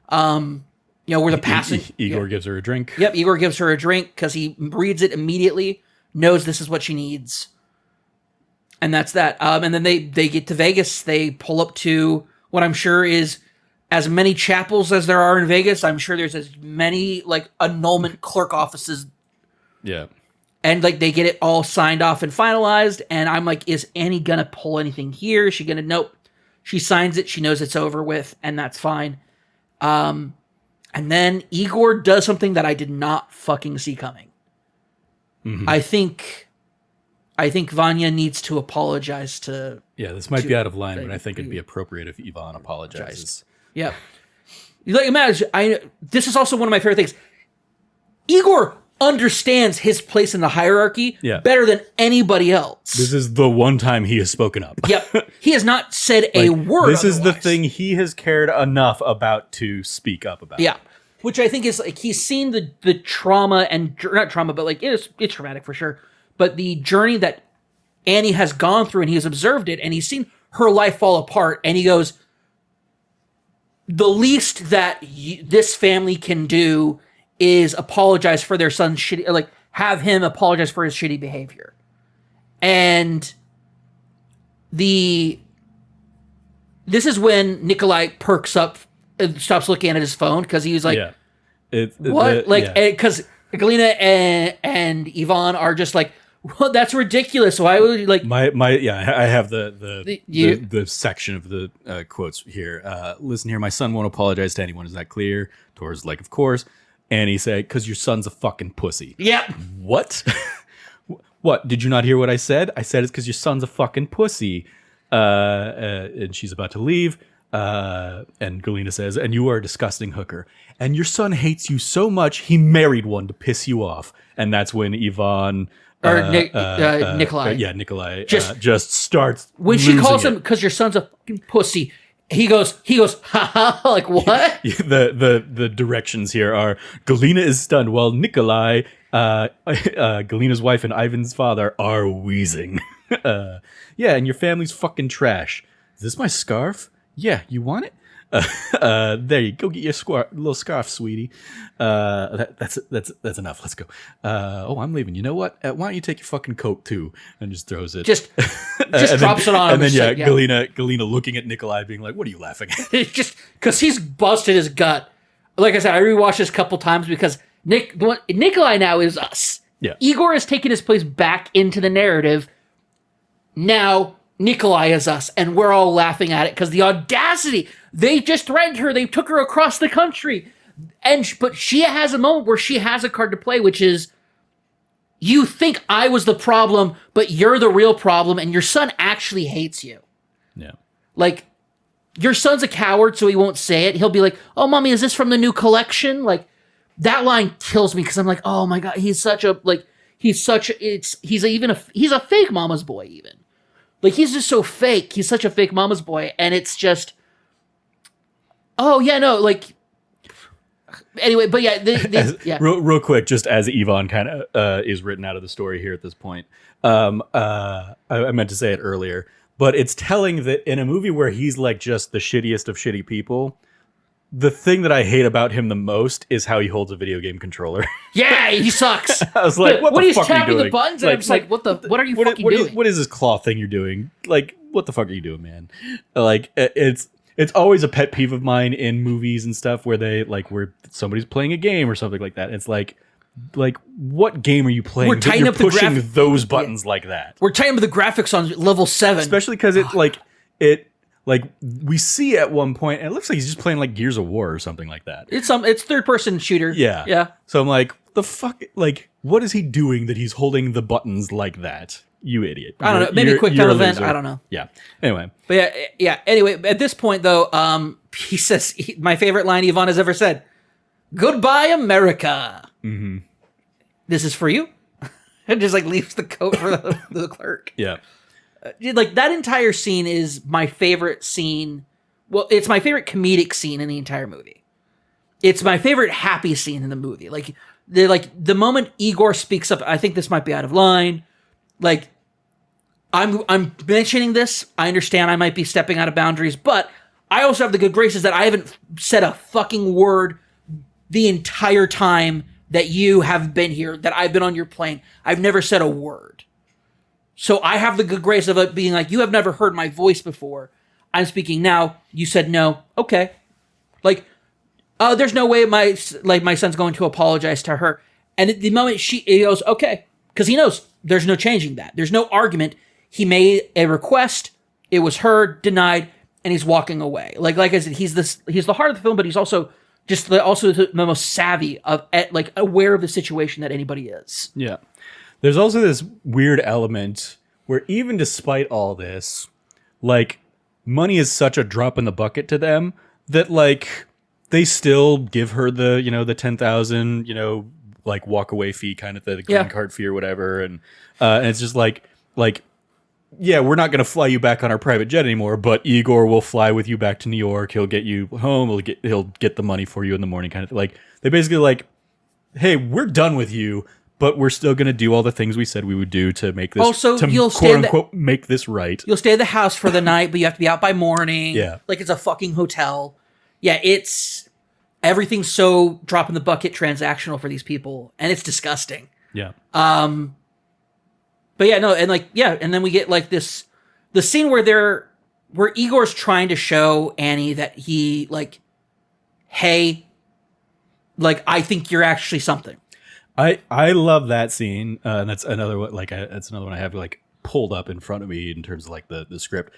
Where the passenger... Igor gives her a drink. Yep, Igor gives her a drink because he reads it immediately, knows this is what she needs. And that's that. And then they get to Vegas. They pull up to what I'm sure is as many chapels as there are in Vegas. I'm sure there's as many like annulment clerk offices. Yeah. And like they get it all signed off and finalized. And I'm like, is Annie gonna pull anything here? Is she gonna? Nope. She signs it. She knows it's over with, and that's fine. And then Igor does something that I did not fucking see coming. Mm-hmm. I think Vanya needs to apologize to... Yeah, this might be out of line, but I think it'd be appropriate if Ivan apologizes. Yeah. Like, imagine, this is also one of my favorite things. Igor understands his place in the hierarchy better than anybody else. This is the one time he has spoken up. Yep. He has not said a word This is the thing he has cared enough about to speak up about. Yeah. Which I think is, like, he's seen the trauma and... Not trauma, but, like, it's traumatic for sure. But the journey that Annie has gone through, and he has observed it, and he's seen her life fall apart, and he goes, the least that this family can do is apologize for their son's shitty, like, have him apologize for his shitty behavior. And this is when Nikolai perks up and stops looking at his phone, because he was like, what? Because Galina and Ivan are just like, well, that's ridiculous. Why would you like I have the section of the quotes here. Listen here, my son won't apologize to anyone. Is that clear? Tor's like, of course. Annie said, because your son's a fucking pussy. Yep. What? What? Did you not hear what I said? I said it's because your son's a fucking pussy. And she's about to leave. And Galina says, and you are a disgusting hooker. And your son hates you so much, he married one to piss you off. And that's when Ivan... Nikolai. Nikolai just starts when she calls him, because your son's a fucking pussy. He goes, ha, like, what? The directions here are, Galina is stunned while Nikolai, Galina's wife and Ivan's father are wheezing. And your family's fucking trash. Is this my scarf? Yeah, you want it? There you go. Get your little scarf, sweetie. That's enough. Let's go. I'm leaving. You know what? Why don't you take your fucking coat too? And just throws it. Just drops it on him. And then Galina looking at Nikolai, being like, "What are you laughing at?" It's just because he's busted his gut. Like I said, I rewatched this a couple times because Nikolai now is us. Yeah. Igor has taken his place back into the narrative. Now Nikolai is us, and we're all laughing at it because the audacity. They just threatened her. They took her across the country. But she has a moment where she has a card to play, which is, you think I was the problem, but you're the real problem, and your son actually hates you. Yeah. Like, your son's a coward, so he won't say it. He'll be like, oh, mommy, is this from the new collection? Like, that line kills me because I'm like, oh my God, he's a fake mama's boy even. Like, he's just so fake. He's such a fake mama's boy, and it's just... Oh, yeah, no, like... Anyway, but yeah. Real quick, just as Ivan kind of is written out of the story here at this point. I meant to say it earlier, but it's telling that in a movie where he's like just the shittiest of shitty people, the thing that I hate about him the most is how he holds a video game controller. Yeah, he sucks. I was like, what when the he's fuck are you tapping doing? the buttons, and I'm just like, what are you fucking doing? What is this claw thing you're doing? Like, what the fuck are you doing, man? Like, it's always a pet peeve of mine in movies and stuff where where somebody's playing a game or something like that. It's like what game are you playing? We're tightening up the pushing those buttons like that. We're tightening up the graphics on level 7. Especially because we see at one point, and it looks like he's just playing like Gears of War or something like that. It's third person shooter. Yeah. Yeah. So I'm like, the fuck, like, what is he doing that he's holding the buttons like that? You idiot. I don't know. Maybe a quick time event. I don't know. Yeah. Anyway. But yeah. Anyway, at this point though, he says my favorite line Yvonne has ever said: "Goodbye, America. Mm-hmm. This is for you," and just like leaves the coat for the clerk. Yeah. Like that entire scene is my favorite scene. Well, it's my favorite comedic scene in the entire movie. It's my favorite happy scene in the movie. Like the moment Igor speaks up, I think this might be out of line. Like I'm mentioning this. I understand I might be stepping out of boundaries, but I also have the good graces that I haven't said a fucking word the entire time that you have been here, that I've been on your plane. I've never said a word. So I have the good grace of it being like, you have never heard my voice before. I'm speaking now. You said no. Okay. Like, there's no way my son's going to apologize to her. And at the moment he goes, okay. Because he knows there's no changing that. There's no argument. He made a request. It was heard, denied, and he's walking away. Like I said, he's the heart of the film, but he's also the most savvy of aware of the situation that anybody is. Yeah. There's also this weird element where even despite all this, like, money is such a drop in the bucket to them that, like, they still give her the, the 10,000, like walk away fee kind of the green card fee or whatever. And it's just like, yeah, we're not going to fly you back on our private jet anymore, but Igor will fly with you back to New York. He'll get you home. He'll get the money for you in the morning kind of thing. Like, they basically like, hey, we're done with you, but we're still going to do all the things we said we would do to make this, also, to quote unquote, make this right. You'll stay at the house for the night, but you have to be out by morning. Yeah. Like it's a fucking hotel. Yeah, everything's so drop in the bucket transactional for these people, and it's disgusting. Yeah. But yeah, no, and and then we get like the scene where Igor's trying to show Annie that he like, hey, like I think you're actually something. I love that scene, and that's another one. That's another one I have like pulled up in front of me in terms of like the script.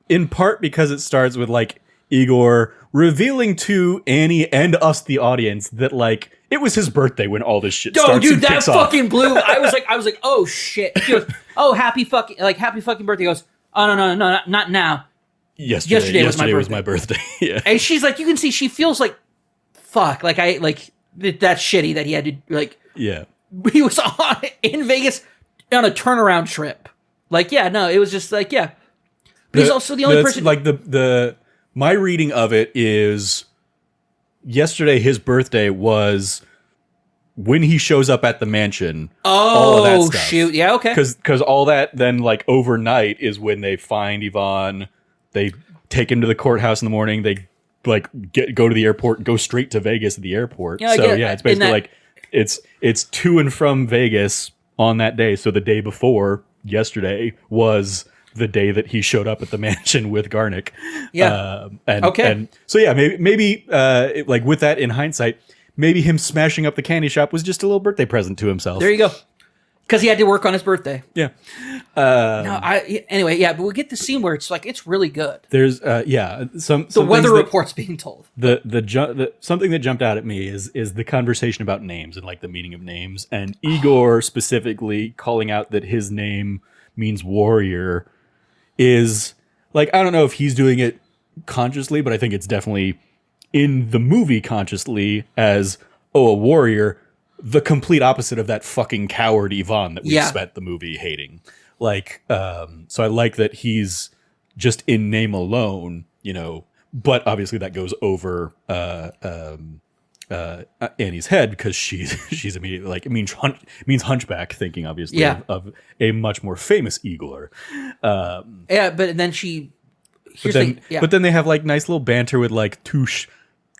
In part because it starts with like Igor revealing to Annie and us, the audience, that like it was his birthday when all this shit starts. Dude, and that kicks fucking off. blew. I was like, oh shit. He goes, oh, happy fucking birthday. He goes, oh no, not now. Yesterday was my birthday. Yeah, and she's like, you can see she feels like, fuck, like that's shitty that he had to like. Yeah, he was in Vegas on a turnaround trip. Like, yeah, no, it was just like, yeah. But he's also the only person. Like my reading of it is yesterday. His birthday was when he shows up at the mansion. All of that stuff. Shoot, yeah, okay. Because all that then like overnight is when they find Yvonne. They take him to the courthouse in the morning. They like go to the airport, go straight to Vegas at the airport. Yeah, so yeah, it's basically like. It's to and from Vegas on that day. So the day before yesterday was the day that he showed up at the mansion with Garnick. Yeah. And so yeah, maybe like with that in hindsight, maybe him smashing up the candy shop was just a little birthday present to himself. There you go. Because he had to work on his birthday. Yeah. Anyway, yeah, but we get the scene where it's like it's really good. There's some weather reports being told. Something that jumped out at me is the conversation about names and like the meaning of names, and Igor specifically calling out that his name means warrior is like, I don't know if he's doing it consciously, but I think it's definitely in the movie consciously as a warrior. The complete opposite of that fucking coward Yvonne that we spent the movie hating. Like, so I like that he's just in name alone, but obviously that goes over Annie's head because she's immediately like, it means hunchback, thinking obviously of a much more famous Igor. But then but then they have like nice little banter with like Touche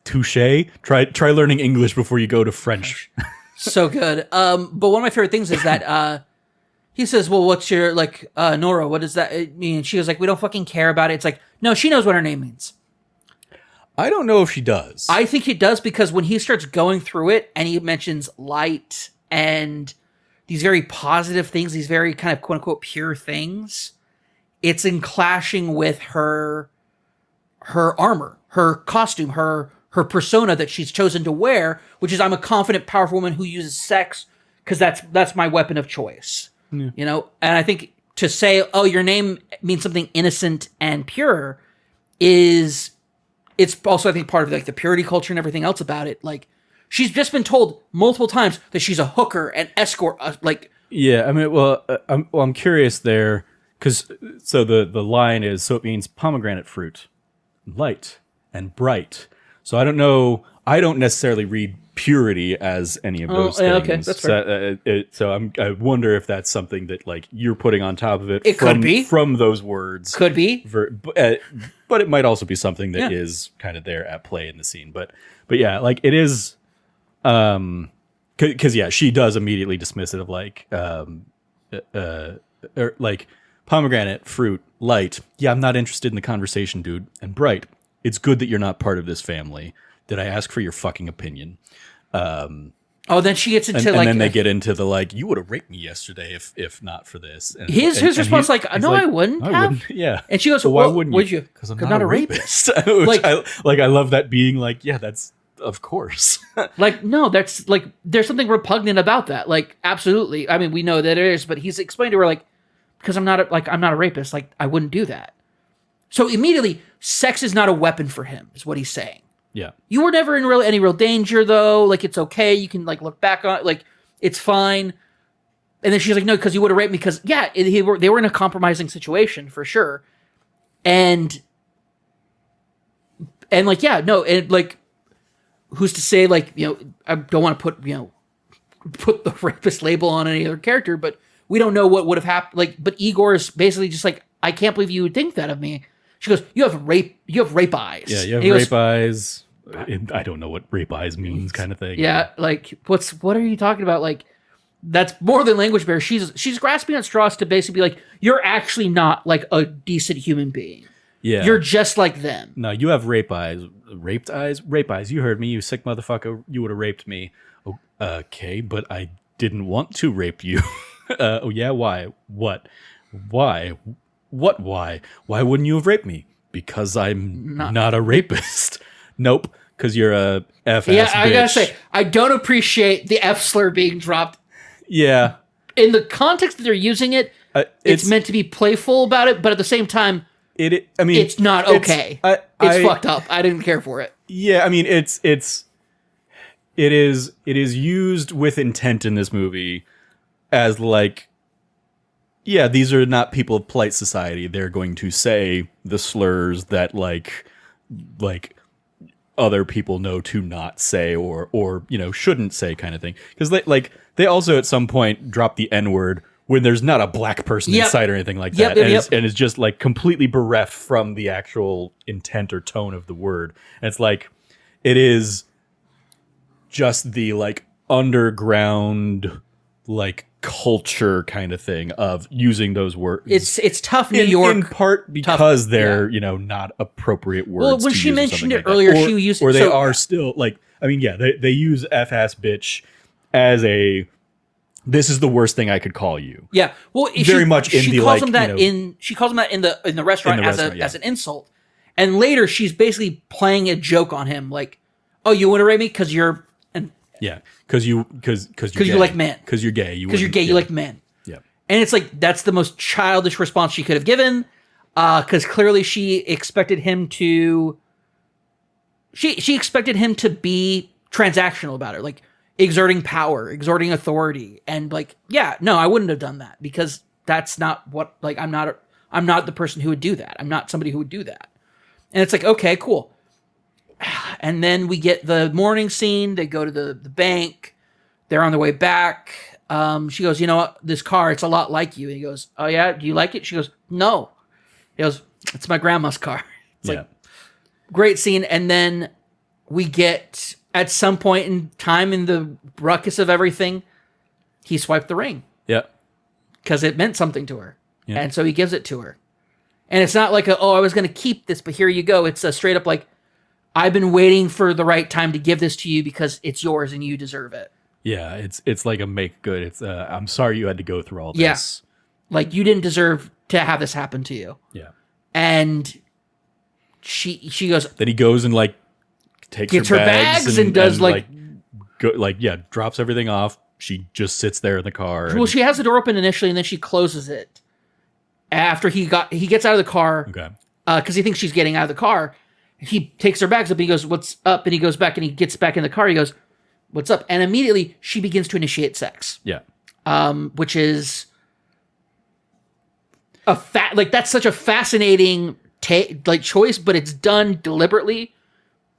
touche. Try learning English before you go to French. So good. But one of my favorite things is that he says, well, what's your, like, Nora, what does that mean? She goes, like, we don't fucking care about it. It's like, no, she knows what her name means. I don't know if she does. I think it does, because when he starts going through it and he mentions light and these very positive things, these very kind of quote unquote pure things, it's in clashing with her armor, her costume, her persona that she's chosen to wear, which is, I'm a confident, powerful woman who uses sex because that's my weapon of choice. Yeah. You know, and I think to say, oh, your name means something innocent and pure it's also, I think, part of like the purity culture and everything else about it. Like, she's just been told multiple times that she's a hooker and escort. Yeah, I mean, I'm curious there, because so the line is, so it means pomegranate fruit, light and bright. So I don't know. I don't necessarily read purity as any of those things. Okay, that's fair. I wonder if that's something that like you're putting on top of it. It could be from those words. Could be, but it might also be something that is kind of there at play in the scene. But yeah, like it is, because she does immediately dismiss it of like, or like pomegranate fruit, light. Yeah, I'm not interested in the conversation, dude. And bright. It's good that you're not part of this family. Did I ask for your fucking opinion? Then she gets into and then they get into the like, you would have raped me yesterday if not for this. And his response like, no, I wouldn't have. Yeah. And she goes, well, why wouldn't would you? Because I'm not a rapist. I love that being like, yeah, that's of course. Like, no, that's like, there's something repugnant about that. Like, absolutely. I mean, we know that it is, but he's explained to her like, because I'm not a rapist. Like, I wouldn't do that. So immediately, sex is not a weapon for him, is what he's saying. Yeah. You were never in any real danger, though. Like, it's okay. You can, like, look back on it. Like, it's fine. And then she's like, no, because you would have raped me. Because, yeah, they were in a compromising situation, for sure. And like, yeah, no, and, like, who's to say, like, you know, I don't want to put the rapist label on any other character, but we don't know what would have happened. Like, but Igor is basically just like, I can't believe you would think that of me. She goes, you have rape eyes. Yeah, you have rape eyes. I don't know what rape eyes means, kind of thing. Yeah, like, what are you talking about? Like, that's more than language barrier. She's grasping at straws to basically be like, you're actually not like a decent human being. Yeah. You're just like them. No, you have rape eyes. Raped eyes? Rape eyes. You heard me, you sick motherfucker. You would have raped me. Oh, okay, but I didn't want to rape you. Oh, yeah? Why? What? Why? What? Why? Why wouldn't you have raped me? Because I'm not a rapist. Nope. Because you're a F-ass bitch. I gotta say, I don't appreciate the F slur being dropped. Yeah. In the context that they're using it, it's meant to be playful about it, but at the same time, it's not okay. It's fucked up. I didn't care for it. Yeah, I mean, it is used with intent in this movie as like, yeah, these are not people of polite society. They're going to say the slurs that like other people know to not say or shouldn't say, kind of thing. Because they also at some point drop the N-word when there's not a black person inside or anything like that, and it's just like completely bereft from the actual intent or tone of the word. And it's like it is just the like underground like culture kind of thing of using those words. It's tough New York, in part because they're not appropriate words. Well, when she mentioned it earlier, she used or they are still like, I mean, yeah, they use F-ass bitch as a, this is the worst thing I could call you. Yeah, well, very much in the like, she calls him that in the restaurant as an insult, and later she's basically playing a joke on him, like, oh, you want to rape me because you're. Yeah, because you like men. Because you're gay. Because you're gay. You like men. Yeah, and it's like that's the most childish response she could have given, because clearly she expected him to. She expected him to be transactional about her, like exerting power, exerting authority, and like, yeah, no, I wouldn't have done that because that's not what. Like, I'm not the person who would do that. I'm not somebody who would do that. And it's like, okay, cool. And then we get the morning scene. They go to the bank. They're on their way back. She goes, you know what? This car, it's a lot like you. And he goes, oh, yeah? Do you like it? She goes, no. He goes, it's my grandma's car. It's like, great scene. And then we get at some point in time in the ruckus of everything, he swiped the ring Yeah. because it meant something to her. Yeah. And so he gives it to her. And it's not like, I was going to keep this, but here you go. It's a straight up like, I've been waiting for the right time to give this to you because it's yours and you deserve it. Yeah, it's like a make good. It's I'm sorry you had to go through all this. Like, you didn't deserve to have this happen to you. Yeah. And she goes, Then he goes and like gets her bags and does drops everything off. She just sits there in the car. Well, she has the door open initially and then she closes it after he gets out of the car. Okay. Because he thinks she's getting out of the car. He takes her bags up and he goes, "What's up?" And he goes back and he gets back in the car. He goes, "What's up?" And immediately she begins to initiate sex. Yeah. Which is that's such a fascinating choice, but it's done deliberately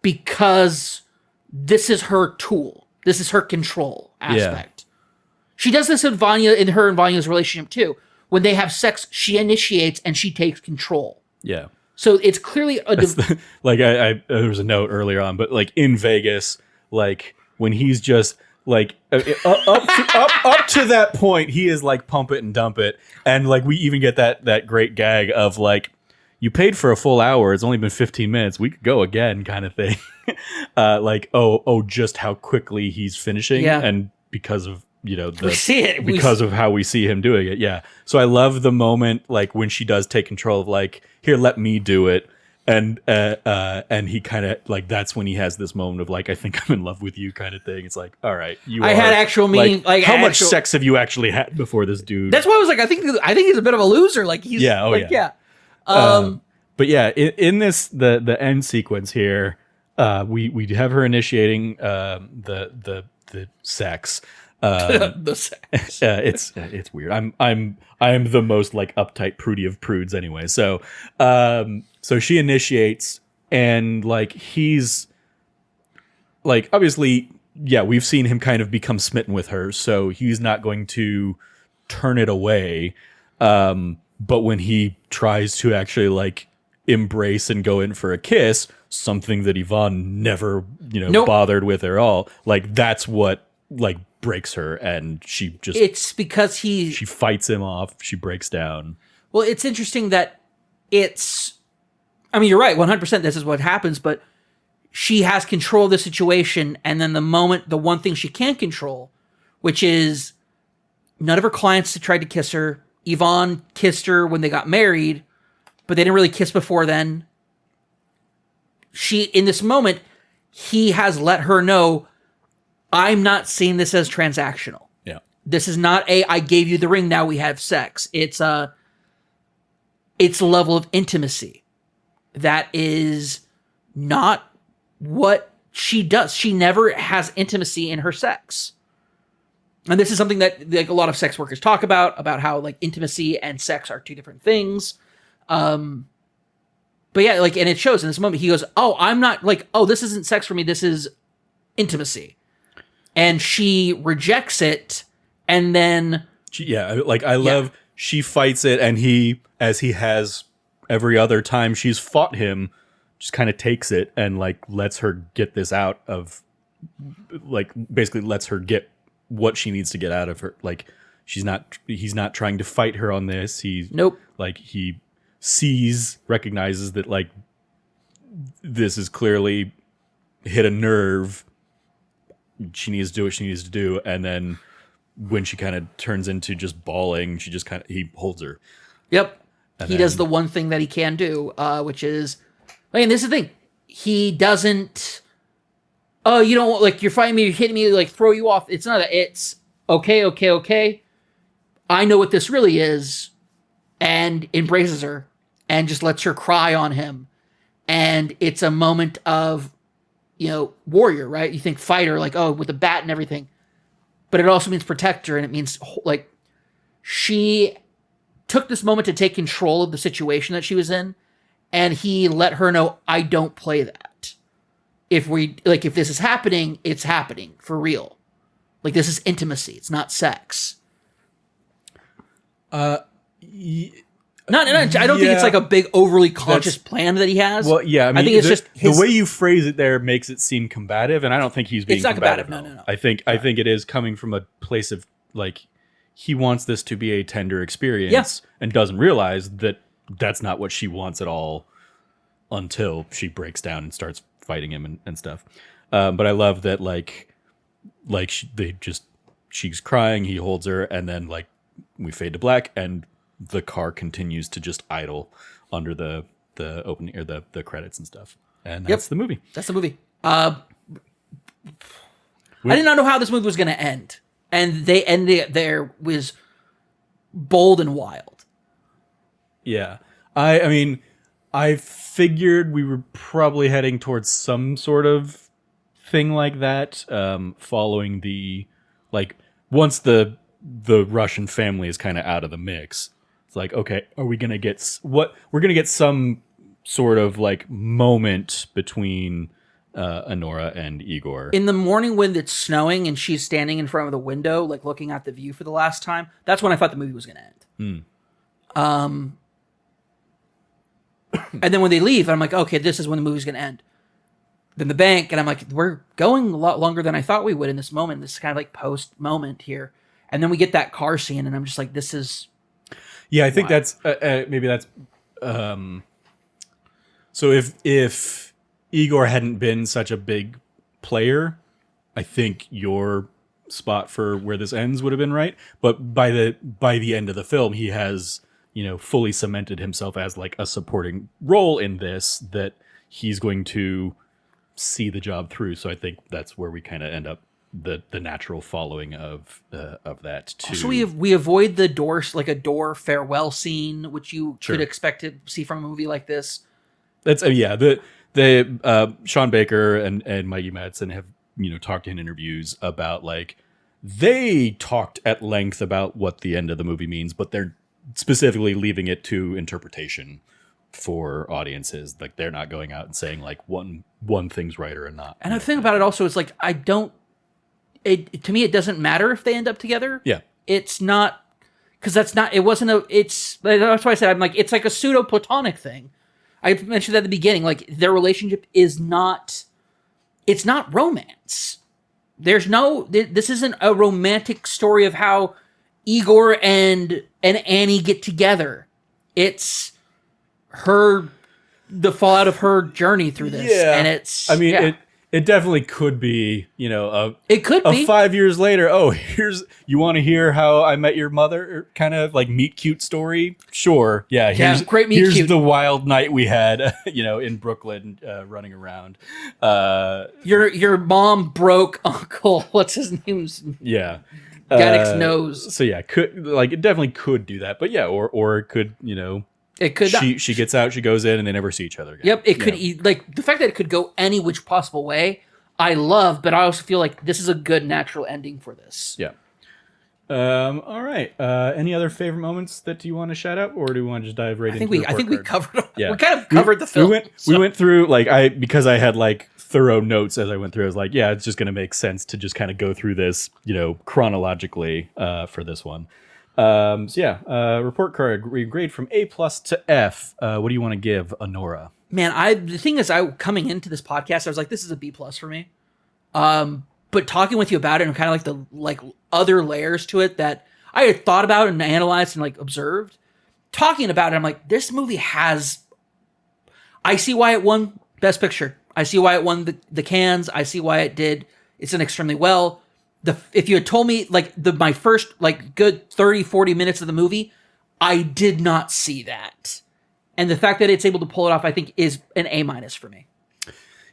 because this is her tool. This is her control aspect. Yeah. She does this in her and Vanya's relationship too. When they have sex, she initiates and she takes control. Yeah. So it's clearly I there was a note earlier on, but like in Vegas, like when he's just like up to that point, he is like pump it and dump it, and like we even get that great gag of like, you paid for a full hour, it's only been 15 minutes, we could go again, kind of thing. Just how quickly he's finishing, and because of we see it because of how we see him doing it. Yeah. So I love the moment like when she does take control of like, here, let me do it. And he kind of like, that's when he has this moment of like, I think I'm in love with you kind of thing. It's like, all right, had actual meaning. Like how much sex have you actually had before this dude? That's why I was like, I think he's a bit of a loser. Like he's But yeah, in this, the end sequence here, we have her initiating, the sex. The sex. It's weird. I'm the most like uptight prudy of prudes anyway. So she initiates, and like he's like, obviously, yeah, we've seen him kind of become smitten with her, so he's not going to turn it away. But when he tries to actually like embrace and go in for a kiss, something that Yvonne never bothered with at all, like that's what like breaks her, and she just, it's because she fights him off, she breaks down. Well, it's interesting that you're right, 100% this is what happens, but she has control of the situation, and then the one thing she can't control, which is none of her clients tried to kiss her. Yvonne kissed her when they got married, but they didn't really kiss before then. In this moment, he has let her know, I'm not seeing this as transactional. Yeah. This is not I gave you the ring, now we have sex. It's a level of intimacy that is not what she does. She never has intimacy in her sex. And this is something that like a lot of sex workers talk about how like intimacy and sex are two different things. But yeah, like, and it shows in this moment, he goes, "Oh, I'm not like, this isn't sex for me. This is intimacy." And she rejects it. And then she fights it. And he, as he has every other time she's fought him, just kind of takes it and like lets her get this out of, like, basically lets her get what she needs to get out of her. Like, he's not trying to fight her on this. Nope. Like, he recognizes that like this is clearly hit a nerve. She needs to do what she needs to do. And then when she kind of turns into just bawling, he holds her. Yep. He does the one thing that he can do, which is, and this is the thing. He doesn't, you don't like, you're fighting me, you're hitting me, like throw you off. It's not it's okay. I know what this really is, and embraces her and just lets her cry on him. And it's a moment of, warrior, right? You think fighter, like, with a bat and everything. But it also means protector, and it means, like, she took this moment to take control of the situation that she was in, and he let her know, I don't play that. If this is happening, it's happening for real. Like, this is intimacy. It's not sex. I don't think it's like a big overly conscious plan that he has. Well, yeah, I think it's just the way you phrase it there makes it seem combative, and I don't think he's being it's not combative. No. I think it is coming from a place of like he wants this to be a tender experience and doesn't realize that that's not what she wants at all until she breaks down and starts fighting him and stuff. But I love that she's crying, he holds her, and then like we fade to black and the car continues to just idle under the opening or the credits and stuff. And that's the movie. That's the movie. I did not know how this movie was going to end. And they ended it there was bold and wild. Yeah. I mean, I figured we were probably heading towards some sort of thing like that, following the, like, once the Russian family is kind of out of the mix. It's like, okay, are we going to get we're going to get some sort of like moment between Anora and Igor. In the morning when it's snowing and she's standing in front of the window, like looking at the view for the last time, that's when I thought the movie was going to end. And then when they leave, I'm like, okay, this is when the movie's going to end. Then the bank, and I'm like, we're going a lot longer than I thought we would in this moment. This is kind of like post moment here. And then we get that car scene, and I'm just like, this is... Yeah, I think that's maybe that's. So if Igor hadn't been such a big player, I think your spot for where this ends would have been right. But by the end of the film, he has fully cemented himself as like a supporting role in this, that he's going to see the job through. So I think that's where we kind of end up. The natural following of that too. So we avoid the doors, like a door farewell scene, which you could expect to see from a movie like this. That's the Sean Baker and Mikey Madsen have talked in interviews about like they talked at length about what the end of the movie means, but they're specifically leaving it to interpretation for audiences. Like they're not going out and saying like one thing's right or not. And the thing about it also is like to me, it doesn't matter if they end up together. Yeah. It's not, because that's why I said, I'm like, it's like a pseudo platonic thing. I mentioned at the beginning, like their relationship is not, it's not romance. This isn't a romantic story of how Igor and Annie get together. It's the fallout of her journey through this. Yeah. And it's, I mean, It definitely could be, it could be 5 years later. Oh, you want to hear how I met your mother? Kind of like meet cute story. Sure, yeah. Here's great meet here's cute. the wild night we had, in Brooklyn, running around. Your mom broke Uncle. What's his name? Yeah, Gaddick's nose. So yeah, it definitely could do that. But yeah, or it could, It could. She gets out, she goes in, and they never see each other again. Yep, it could. Like the fact that it could go any which possible way, I love. But I also feel like this is a good natural ending for this. Yeah. All right. Any other favorite moments that you want to shout out, or do we want to just dive right into? I think we covered. Yeah. We kind of covered the film. We went through because I had like thorough notes as I went through. I was like, yeah, it's just going to make sense to just kind of go through this, chronologically for this one. Report card grade from A+ to F. What do you want to give Anora? Man, the thing is, coming into this podcast, I was like, this is a B+ for me. But talking with you about it and kind of like the other layers to it that I had thought about and analyzed and like observed, talking about it, I'm like, this movie has. I see why it won Best Picture. I see why it won the Cannes. I see why it did. It's done extremely well. If you had told me my first good 30, 40 minutes of the movie, I did not see that. And the fact that it's able to pull it off, I think, is an A- for me.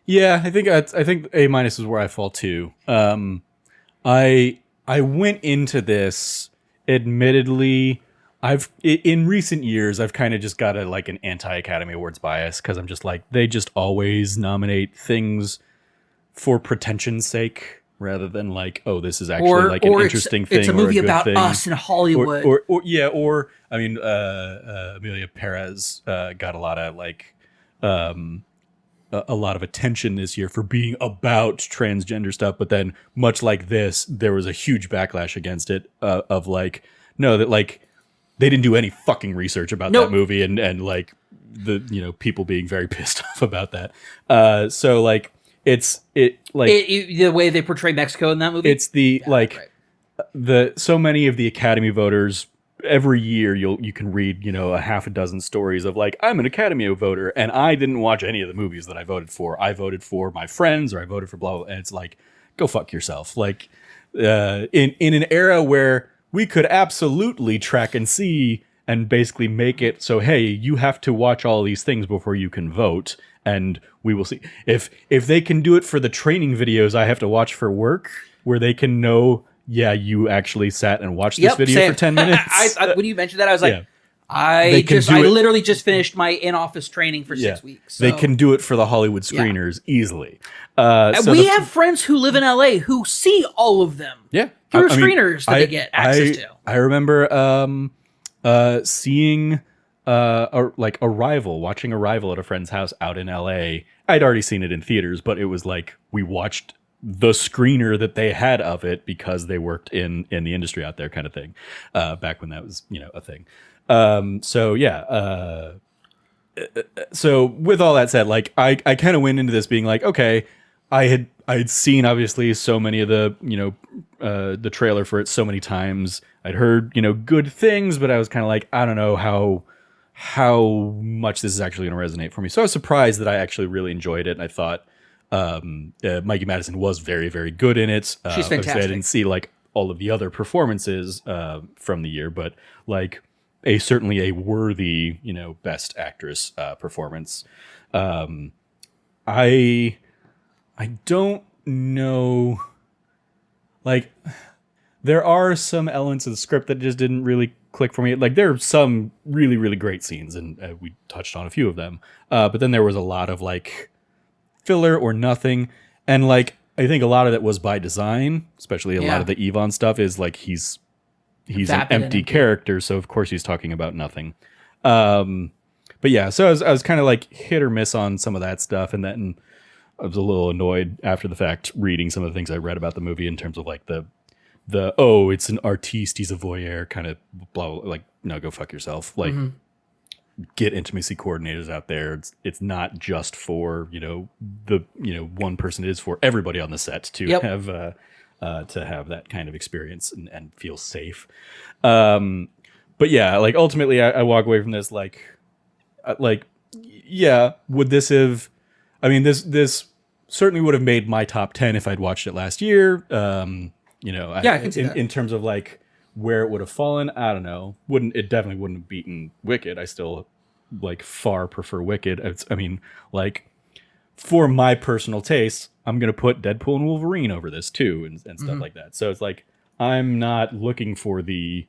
Yeah, I think A- is where I fall too. I went into this, admittedly, in recent years I've kind of just got an anti-Academy Awards bias, because I'm just like, they just always nominate things for pretension's sake, rather than this is actually an interesting thing. It's a movie or a good about thing. us in Hollywood. Or I mean, Amelia Perez got a lot of attention this year for being about transgender stuff, but then much like this, there was a huge backlash against it. they didn't do any fucking research about Nope. that movie, and like the people being very pissed off about that. So like The way they portray Mexico in that movie. it's the so many of the Academy voters every year you can read a half a dozen stories of like, I'm an Academy voter and I didn't watch any of the movies that I voted for. I voted for my friends, or I voted for blah blah. And it's like, go fuck yourself. Like in an era where we could absolutely track and see and basically make it so, hey, you have to watch all these things before you can vote, and we will see if they can do it for the training videos I have to watch for work, where they can know, yeah, you actually sat and watched this video for 10 minutes. I when you mentioned that, I was like, Yeah. I literally just finished my in-office training for 6 weeks. So. They can do it for the Hollywood screeners easily. We have friends who live in LA who see all of them. Yeah. Through screeners that they get access to. I remember seeing watching Arrival at a friend's house out in LA. I'd already seen it in theaters, but it was like we watched the screener that they had of it because they worked in the industry out there, kind of thing, back when that was a thing. So with all that said, like I kind of went into this being like, okay, I had seen obviously so many of the the trailer for it so many times. I'd heard good things, but I was kind of like, I don't know how much this is actually going to resonate for me. So I was surprised that I actually really enjoyed it, and I thought Mikey Madison was very, very good in it. She's fantastic. I didn't see like all of the other performances from the year, but like certainly a worthy best actress performance. I don't know, like there are some elements of the script that just didn't really click for me. Like there are some really, really great scenes, and we touched on a few of them, but then there was a lot of like filler or nothing, and like I think a lot of that was by design, especially a lot of the Yvonne stuff is like he's an empty character, so of course he's talking about nothing. But yeah, so I was kind of like hit or miss on some of that stuff, and then I was a little annoyed after the fact reading some of the things I read about the movie in terms of like the it's an artiste, he's a voyeur kind of blah, blah, like, no, go fuck yourself. Like get intimacy coordinators out there. It's not just for the one person. It is for everybody on the set to have that kind of experience and feel safe. But yeah, like ultimately I walk away from this like yeah, would this have, I mean, this certainly would have made my top 10 if I'd watched it last year. I can see that. In terms of like where it would have fallen, I don't know. It definitely wouldn't have beaten Wicked. I still like far prefer Wicked. I mean, like for my personal taste, I'm gonna put Deadpool and Wolverine over this too, and stuff like that. So it's like I'm not looking for the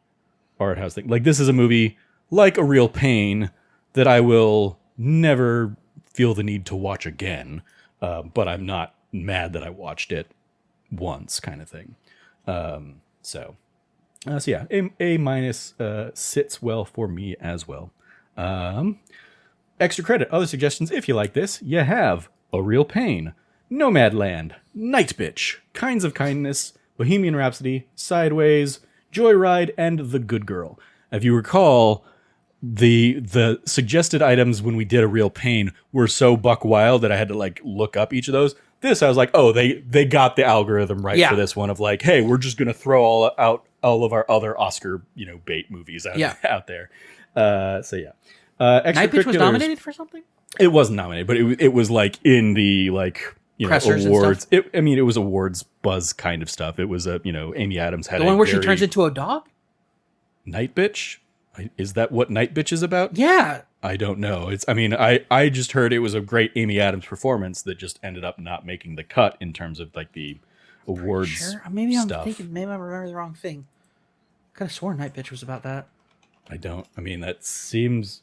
art house thing. Like this is a movie like A Real Pain that I will never feel the need to watch again. But I'm not mad that I watched it once, kind of thing. So yeah, A minus sits well for me as well. Extra credit, other suggestions if you like this. You have A Real Pain, Nomadland, Night Bitch, Kinds of Kindness, Bohemian Rhapsody, Sideways, Joyride, and The Good Girl. If you recall, the suggested items when we did A Real Pain were so buck wild that I had to like look up each of those. This I was like, oh, they got the algorithm right for this one of like, hey, we're just gonna throw all of our other Oscar bait movies out there. So yeah, Night Bitch was nominated for something. It wasn't nominated, but it was like in the like Pressers awards. It was awards buzz kind of stuff. It was Amy Adams had the one where she turns into a dog. Night Bitch. Is that what Night Bitch is about? Yeah. I don't know. I just heard it was a great Amy Adams performance that just ended up not making the cut in terms of like the awards sure. Maybe I'm stuff. maybe I remember the wrong thing. Could have sworn Night Bitch was about that. That seems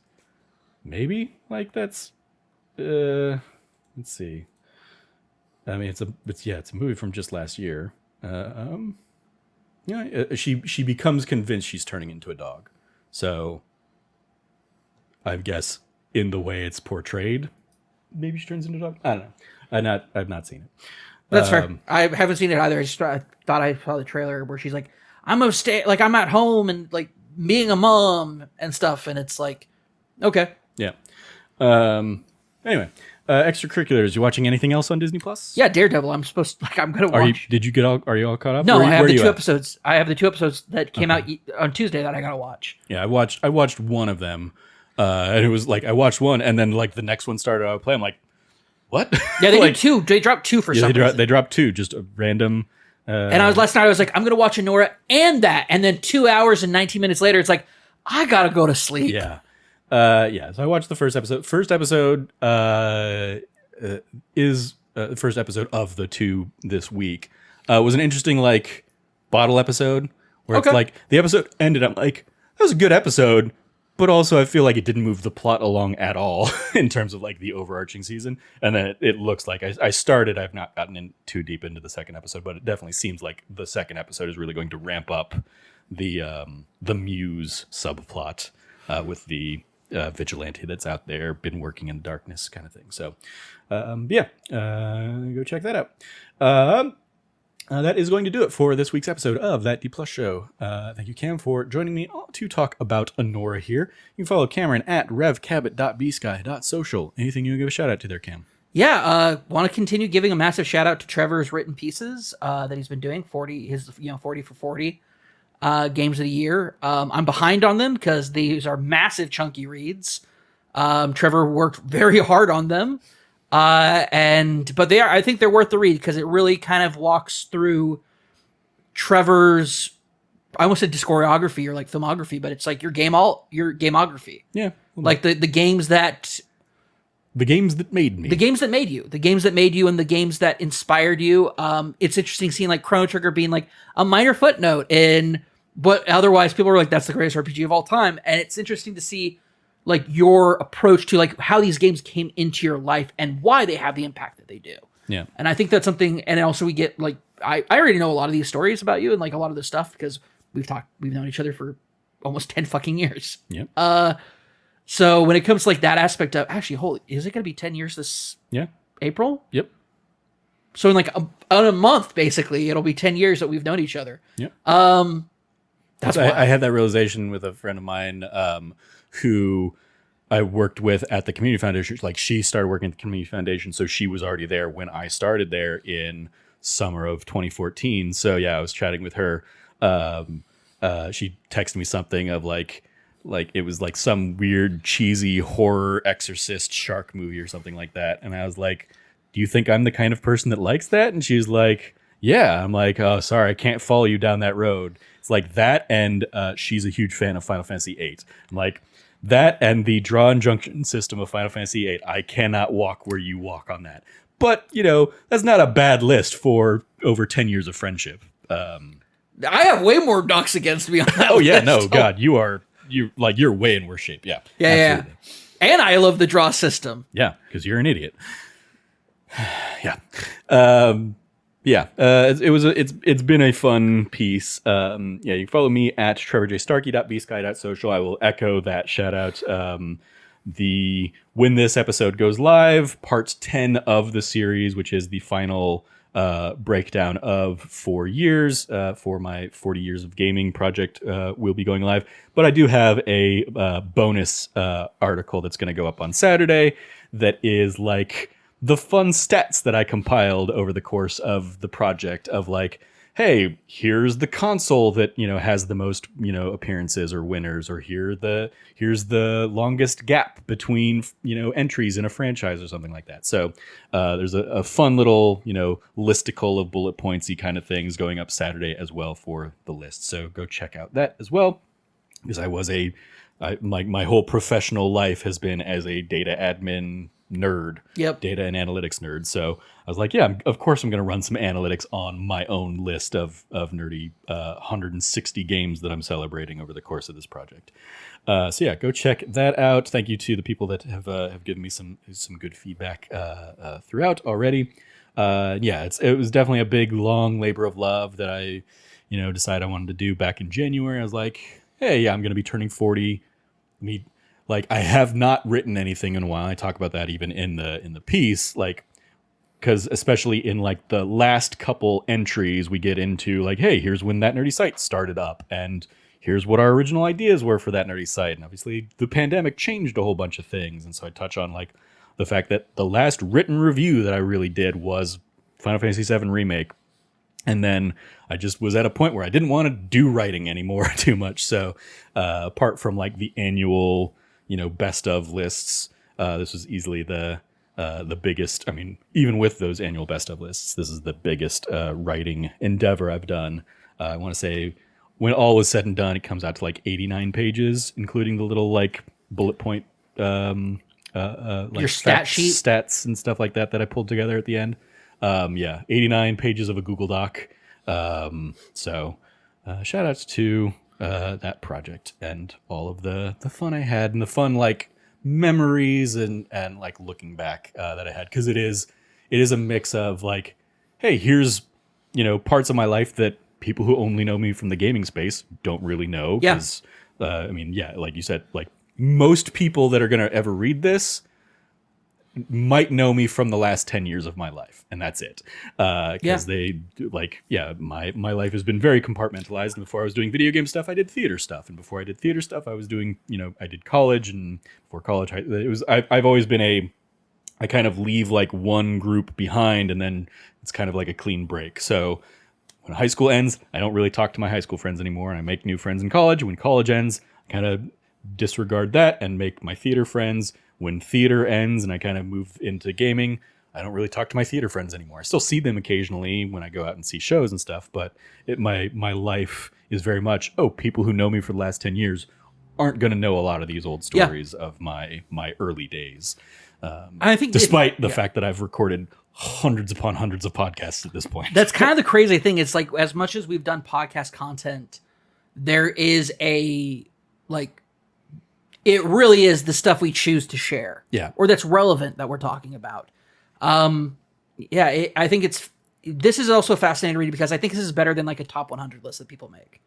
maybe like that's let's see. It's a movie from just last year. She becomes convinced she's turning into a dog. So I guess in the way it's portrayed, maybe she turns into a dog. I don't know. I've not seen it. That's fair. I haven't seen it either. I thought I saw the trailer where she's like, I'm at home and like being a mom and stuff, and it's like, okay. Yeah. Anyway, extracurriculars. You watching anything else on Disney Plus? Yeah, Daredevil. I'm gonna watch. Are you all caught up? No, I have where are the you two at? episodes. I have the 2 episodes that came out on Tuesday that I gotta watch. Yeah, I watched one of them, and it was like I watched one, and then like the next one started out play. I'm like, what? Yeah, they like, did 2. They dropped 2 for some reason. they dropped 2, just a random. And last night I was like, I'm gonna watch Anora and that, and then 2 hours and 19 minutes later, it's like I gotta go to sleep. Yeah. So I watched the first episode. First episode is the first episode of the 2 this week. Was an interesting like bottle episode where it's like the episode ended. I'm like, that was a good episode, but also I feel like it didn't move the plot along at all in terms of like the overarching season. And then it looks like I've not gotten in too deep into the second episode, but it definitely seems like the second episode is really going to ramp up the Muse subplot with the vigilante that's out there, been working in darkness kind of thing. So, go check that out. That is going to do it for this week's episode of That D Plus Show. Thank you, Cam, for joining me to talk about Anora here. You can follow Cameron at revcabot.bsky.social. Anything you want to give a shout out to there, Cam? Yeah, want to continue giving a massive shout out to Trevor's written pieces that he's been doing. 40 for 40 games of the year. I'm behind on them because these are massive chunky reads. Trevor worked very hard on them. But I think they're worth the read because it really kind of walks through Trevor's, I almost said discography or like filmography, but it's like your gameography. Yeah. Like the games that made me. The games that made you. The games that made you and the games that inspired you. It's interesting seeing like Chrono Trigger being like a minor footnote in but otherwise people are like, that's the greatest RPG of all time. And it's interesting to see like your approach to like how these games came into your life and why they have the impact that they do. Yeah. And I think that's something, and also we get like, I already know a lot of these stories about you and like a lot of this stuff because we've known each other for almost 10 fucking years. Yep. So when it comes to like that aspect of actually, is it going to be 10 years this April? Yep. So in like a month, basically, it'll be 10 years that we've known each other. Yep. That's I had that realization with a friend of mine who I worked with at the community foundation. Like she started working at the community foundation, so she was already there when I started there in summer of 2014. So yeah, I was chatting with her. She texted me something of like it was like some weird cheesy horror exorcist shark movie or something like that. And I was like, do you think I'm the kind of person that likes that? And she's like, yeah. I'm like, oh, sorry, I can't follow you down that road. It's like that, and she's a huge fan of Final Fantasy VIII. I'm like, that and the draw and junction system of Final Fantasy VIII, I cannot walk where you walk on that. But, that's not a bad list for over 10 years of friendship. I have way more knocks against me on that Oh, yeah, list. no, God, you're way in worse shape. Yeah. Yeah. And I love the draw system. Yeah, because you're an idiot. Yeah. It's been a fun piece. You can follow me at trevorjstarkey.bsky.social. I will echo that shout out. When this episode goes live, part 10 of the series, which is the final breakdown of 4 years for my 40 years of gaming project, will be going live. But I do have a bonus article that's going to go up on Saturday that is like the fun stats that I compiled over the course of the project of like, hey, here's the console that, has the most, appearances or winners, or here's the longest gap between, entries in a franchise or something like that. So there's a fun little, listicle of bullet pointsy kind of things going up Saturday as well for the list. So go check out that as well, because my whole professional life has been as a data admin nerd, data and analytics nerd. So I was like, yeah, of course I'm going to run some analytics on my own list of nerdy 160 games that I'm celebrating over the course of this project. So yeah, go check that out. Thank you to the people that have given me some good feedback throughout already. It was definitely a big, long labor of love that I, decided I wanted to do back in January. I was like, hey, yeah, I'm going to be turning 40. I have not written anything in a while. I talk about that even in the piece, because especially in like the last couple entries, we get into like, hey, here's when that nerdy site started up, and here's what our original ideas were for that nerdy site. And obviously the pandemic changed a whole bunch of things. And so I touch on like the fact that the last written review that I really did was Final Fantasy VII Remake. And then I just was at a point where I didn't want to do writing anymore too much. So apart from like the annual, best of lists, this was easily the biggest. I mean, even with those annual best of lists, this is the biggest writing endeavor I've done. I want to say when all was said and done, it comes out to like 89 pages, including the little like bullet point, like your stat sheet, stats and stuff like that I pulled together at the end. 89 pages of a Google Doc. So shout outs to that project and all of the fun I had and the fun like memories and like looking back that I had, because it is a mix of like, hey, here's parts of my life that people who only know me from the gaming space don't really know. Yeah. Because like you said, like most people that are gonna ever read this might know me from the last 10 years of my life, and that's it. Because they like, my life has been very compartmentalized, and before I was doing video game stuff, I did theater stuff, and before I did theater stuff, I was doing, I did college, and before college, I've always been I kind of leave like one group behind, and then it's kind of like a clean break. So when high school ends, I don't really talk to my high school friends anymore, and I make new friends in college. When college ends, I kind of disregard that and make my theater friends. When theater ends and I kind of move into gaming, I don't really talk to my theater friends anymore. I still see them occasionally when I go out and see shows and stuff, but my life is very much, people who know me for the last 10 years aren't going to know a lot of these old stories of my early days. I think despite the fact that I've recorded hundreds upon hundreds of podcasts at this point. That's kind of the crazy thing. It's like, as much as we've done podcast content, there is it really is the stuff we choose to share. Yeah. Or that's relevant that we're talking about. I think this is also fascinating to read, because I think this is better than like a top 100 list that people make.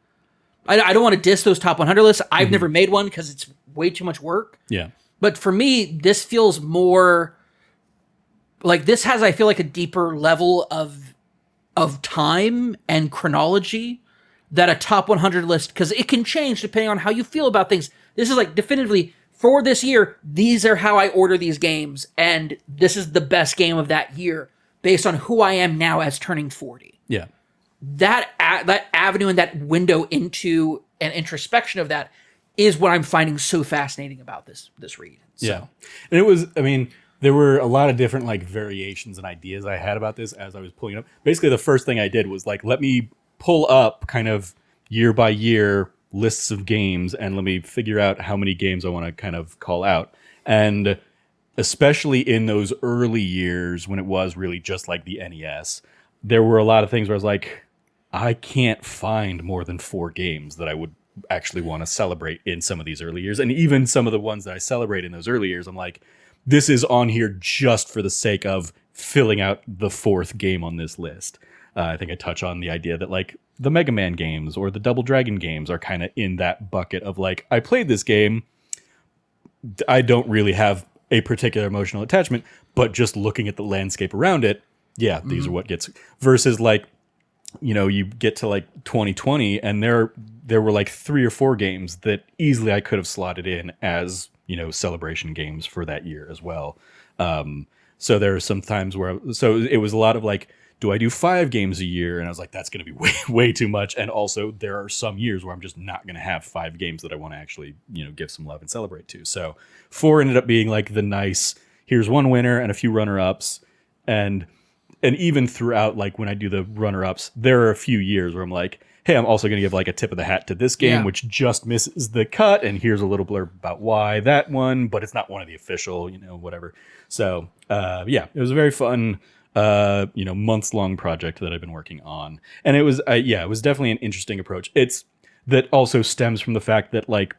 I don't want to diss those top 100 lists. I've never made one because it's way too much work. Yeah. But for me, this feels more like this has, I feel like, a deeper level of time and chronology that a top 100 list, because it can change depending on how you feel about things. This is like definitively for this year, these are how I order these games, and this is the best game of that year based on who I am now as turning 40. Yeah. That avenue and that window into an introspection of that is what I'm finding so fascinating about this read. So. Yeah. And it was, there were a lot of different like variations and ideas I had about this as I was pulling it up. Basically, the first thing I did was like, let me pull up kind of year by year lists of games and let me figure out how many games I want to kind of call out. And especially in those early years when it was really just like the NES, there were a lot of things where I was like, I can't find more than 4 games that I would actually want to celebrate in some of these early years. And even some of the ones that I celebrate in those early years, I'm like, this is on here just for the sake of filling out the 4th game on this list. I think I touch on the idea that like the Mega Man games or the Double Dragon games are kind of in that bucket of like, I played this game, I don't really have a particular emotional attachment, but just looking at the landscape around it, these are what gets, versus like, you get to like 2020 and there were like 3 or 4 games that easily I could have slotted in as, celebration games for that year as well. So there are some times where, so it was a lot of like, do I do 5 games a year? And I was like, that's going to be way too much. And also there are some years where I'm just not going to have 5 games that I want to actually, give some love and celebrate to. So 4 ended up being like the nice, here's one winner and a few runner-ups. And even throughout, like when I do the runner-ups, there are a few years where I'm like, hey, I'm also going to give like a tip of the hat to this game, which just misses the cut. And here's a little blurb about why that one, but it's not one of the official, whatever. So it was a very fun, months-long project that I've been working on. And it was, it was definitely an interesting approach. It's that also stems from the fact that like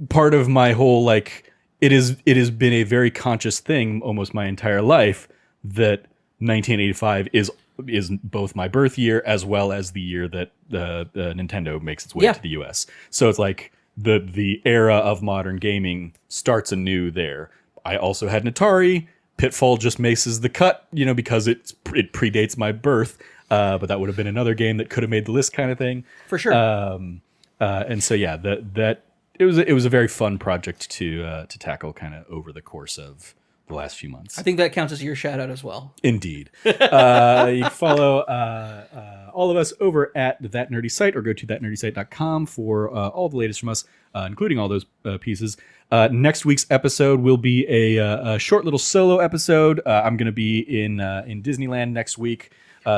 part of my whole, like, it has been a very conscious thing almost my entire life that 1985 is both my birth year as well as the year that Nintendo makes its way to the US. So it's like the era of modern gaming starts anew there. I also had an Atari. Pitfall just misses the cut, because it predates my birth. But that would have been another game that could have made the list kind of thing. For sure. And so yeah, that it was a very fun project to tackle kind of over the course of the last few months. I think that counts as your shout out as well. Indeed. You can follow all of us over at That Nerdy Site, or go to thatnerdysite.com for all the latest from us, including all those pieces. Next week's episode will be a short little solo episode. I'm going to be in Disneyland next week.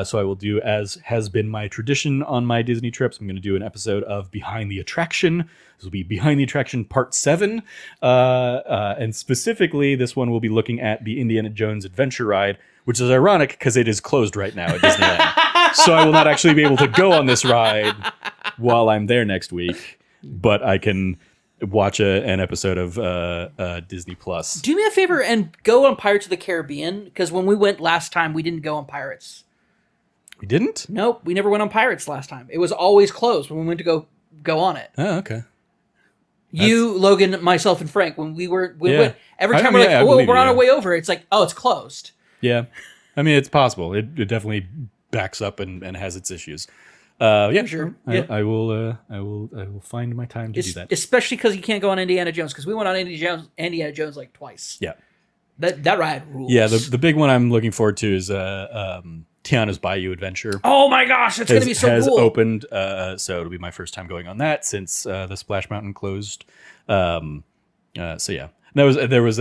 So I will do, as has been my tradition on my Disney trips, I'm going to do an episode of Behind the Attraction. This will be Behind the Attraction Part 7. And specifically, this one will be looking at the Indiana Jones Adventure Ride, which is ironic because it is closed right now at Disneyland. So I will not actually be able to go on this ride while I'm there next week, but I can watch an episode of Disney Plus. Do me a favor and go on Pirates of the Caribbean, because when we went last time, we didn't go on Pirates. We didn't? Nope, we never went on Pirates last time. It was always closed when we went to go on it. Oh, okay. You, Logan, myself, and Frank, when we went, every time we're I like, believe we're on you. our way over, it's like, oh, it's closed. Yeah. I mean, it's possible. It definitely backs up and has its issues. Yeah, Sure. I will find my time to do that. Especially because you can't go on Indiana Jones, because we went on Indiana Jones like twice. Yeah. That ride rules. Yeah, the big one I'm looking forward to is Tiana's Bayou Adventure. Oh my gosh, it's going to be so has cool. opened, so it'll be my first time going on that since the Splash Mountain closed. So yeah, there was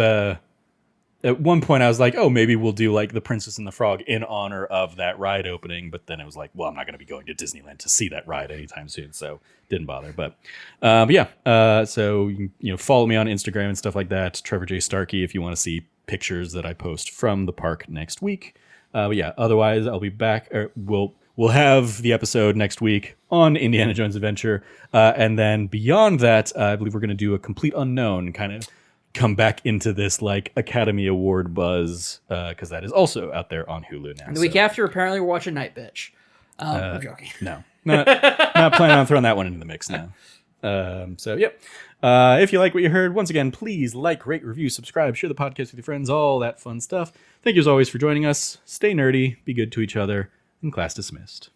at one point I was like, oh, maybe we'll do like The Princess and the Frog in honor of that ride opening, but then it was like, well, I'm not going to be going to Disneyland to see that ride anytime soon, so didn't bother. But yeah, so you can, follow me on Instagram and stuff like that, Trevor J. Starkey, if you want to see pictures that I post from the park next week. But yeah, otherwise I'll be back. We'll have the episode next week on Indiana Jones Adventure, and then beyond that, I believe we're going to do a Complete Unknown, kind of come back into this like Academy Award buzz, because that is also out there on Hulu now. And the week after, apparently, we're watching Night Bitch. I'm joking. No, not planning on throwing that one into the mix now. So yep. If you like what you heard, once again, please like, rate, review, subscribe, share the podcast with your friends, all that fun stuff. Thank you as always for joining us. Stay nerdy, be good to each other, and class dismissed.